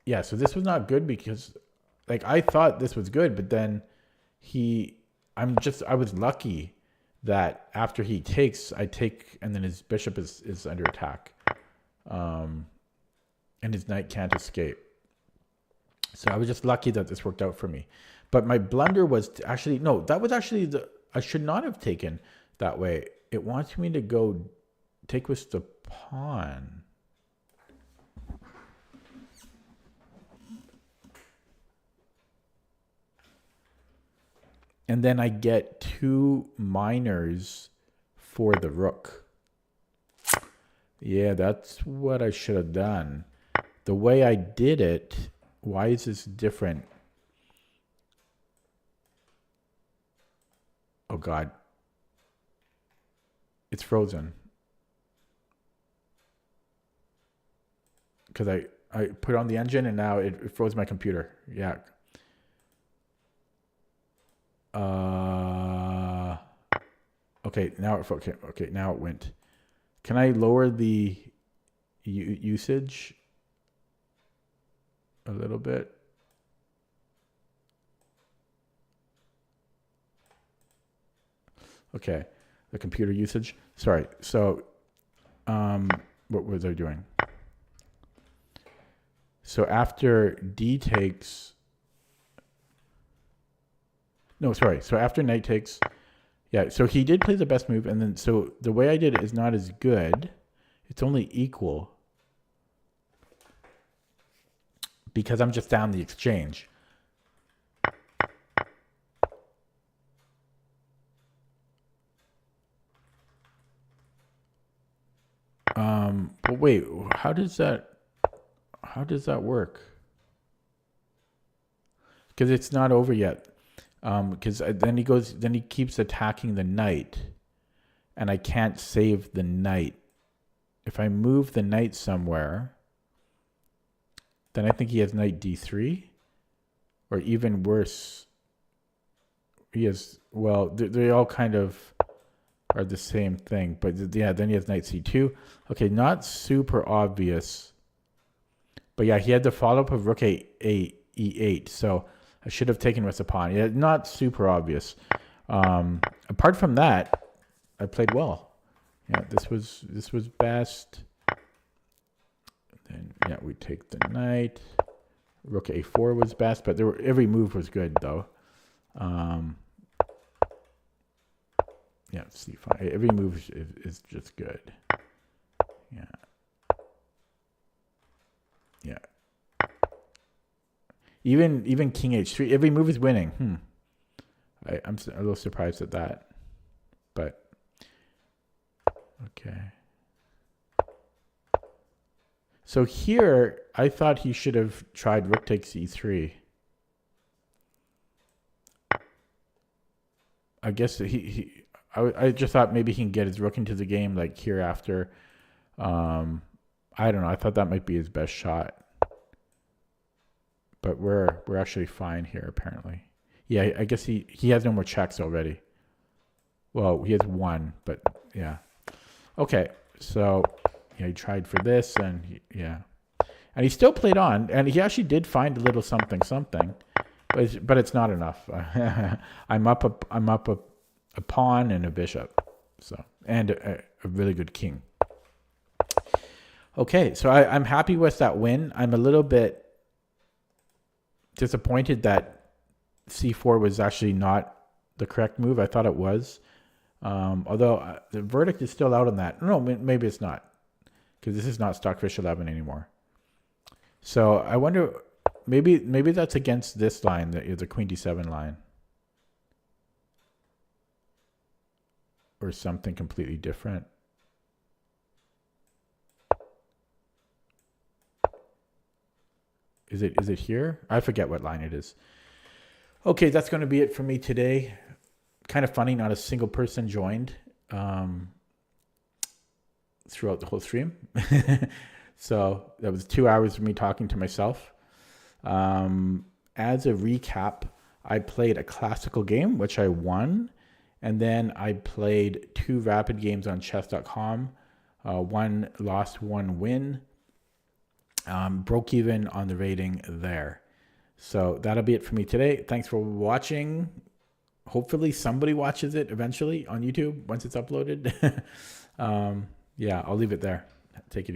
yeah, so this was not good because, like, I thought this was good, but then I was lucky that after he takes, I take, and then his bishop is under attack. And his knight can't escape. So I was just lucky that this worked out for me. But my blunder was actually, no, that was actually I should not have taken that way. It wants me to go take with the pawn. And then I get 2 minors for the rook. Yeah, that's what I should have done. The way I did it, why is this different? Oh God. It's frozen. Because I put on the engine and now it froze my computer. Yeah. Okay, now okay, now it went. Can I lower the usage a little bit? Okay, the computer usage. Sorry. So, what was I doing? So after D takes. No, sorry. So after knight takes, yeah, so he did play the best move, and then so the way I did it is not as good. It's only equal because I'm just down the exchange. But wait, how does that work? Because it's not over yet. Because then he keeps attacking the knight, and I can't save the knight. If I move the knight somewhere, then I think he has knight d3, or even worse, he has, well, they all kind of are the same thing, but yeah, then he has knight c2. Okay, not super obvious, but yeah, he had the follow-up of rook e8, so I should have taken with the pawn. Yeah, not super obvious. Apart from that, I played well. Yeah, this was best. Then yeah, we take the knight. Rook a4 was best, but every move was good though. Yeah, c5. Every move is just good. Yeah. Yeah. Even king h3, every move is winning. I'm a little surprised at that, but okay. So here, I thought he should have tried rook takes e3. I guess I just thought maybe he can get his rook into the game like here after. I don't know. I thought that might be his best shot. But we're actually fine here, apparently. Yeah, I guess he has no more checks already. Well, he has one, but yeah. Okay, so yeah, he tried for this, and yeah. And he still played on, and he actually did find a little something, but it's not enough. I'm up a pawn and a bishop, so, and a really good king. Okay, so I'm happy with that win. I'm a little bit disappointed that c4 was actually not the correct move. I thought it was. Although the verdict is still out on that. No, maybe it's not, because this is not Stockfish 11 anymore. So I wonder, maybe that's against this line, the Queen D7 line, or something completely different. Is it here? I forget what line it is. Okay, that's going to be it for me today. Kind of funny, not a single person joined throughout the whole stream. So that was 2 hours of me talking to myself. As a recap, I played a classical game, which I won. And then I played 2 rapid games on chess.com. 1 loss, 1 win. Broke even on the rating there. So that'll be it for me today. Thanks for watching. Hopefully somebody watches it eventually on YouTube once it's uploaded. Yeah, I'll leave it there. Take it easy.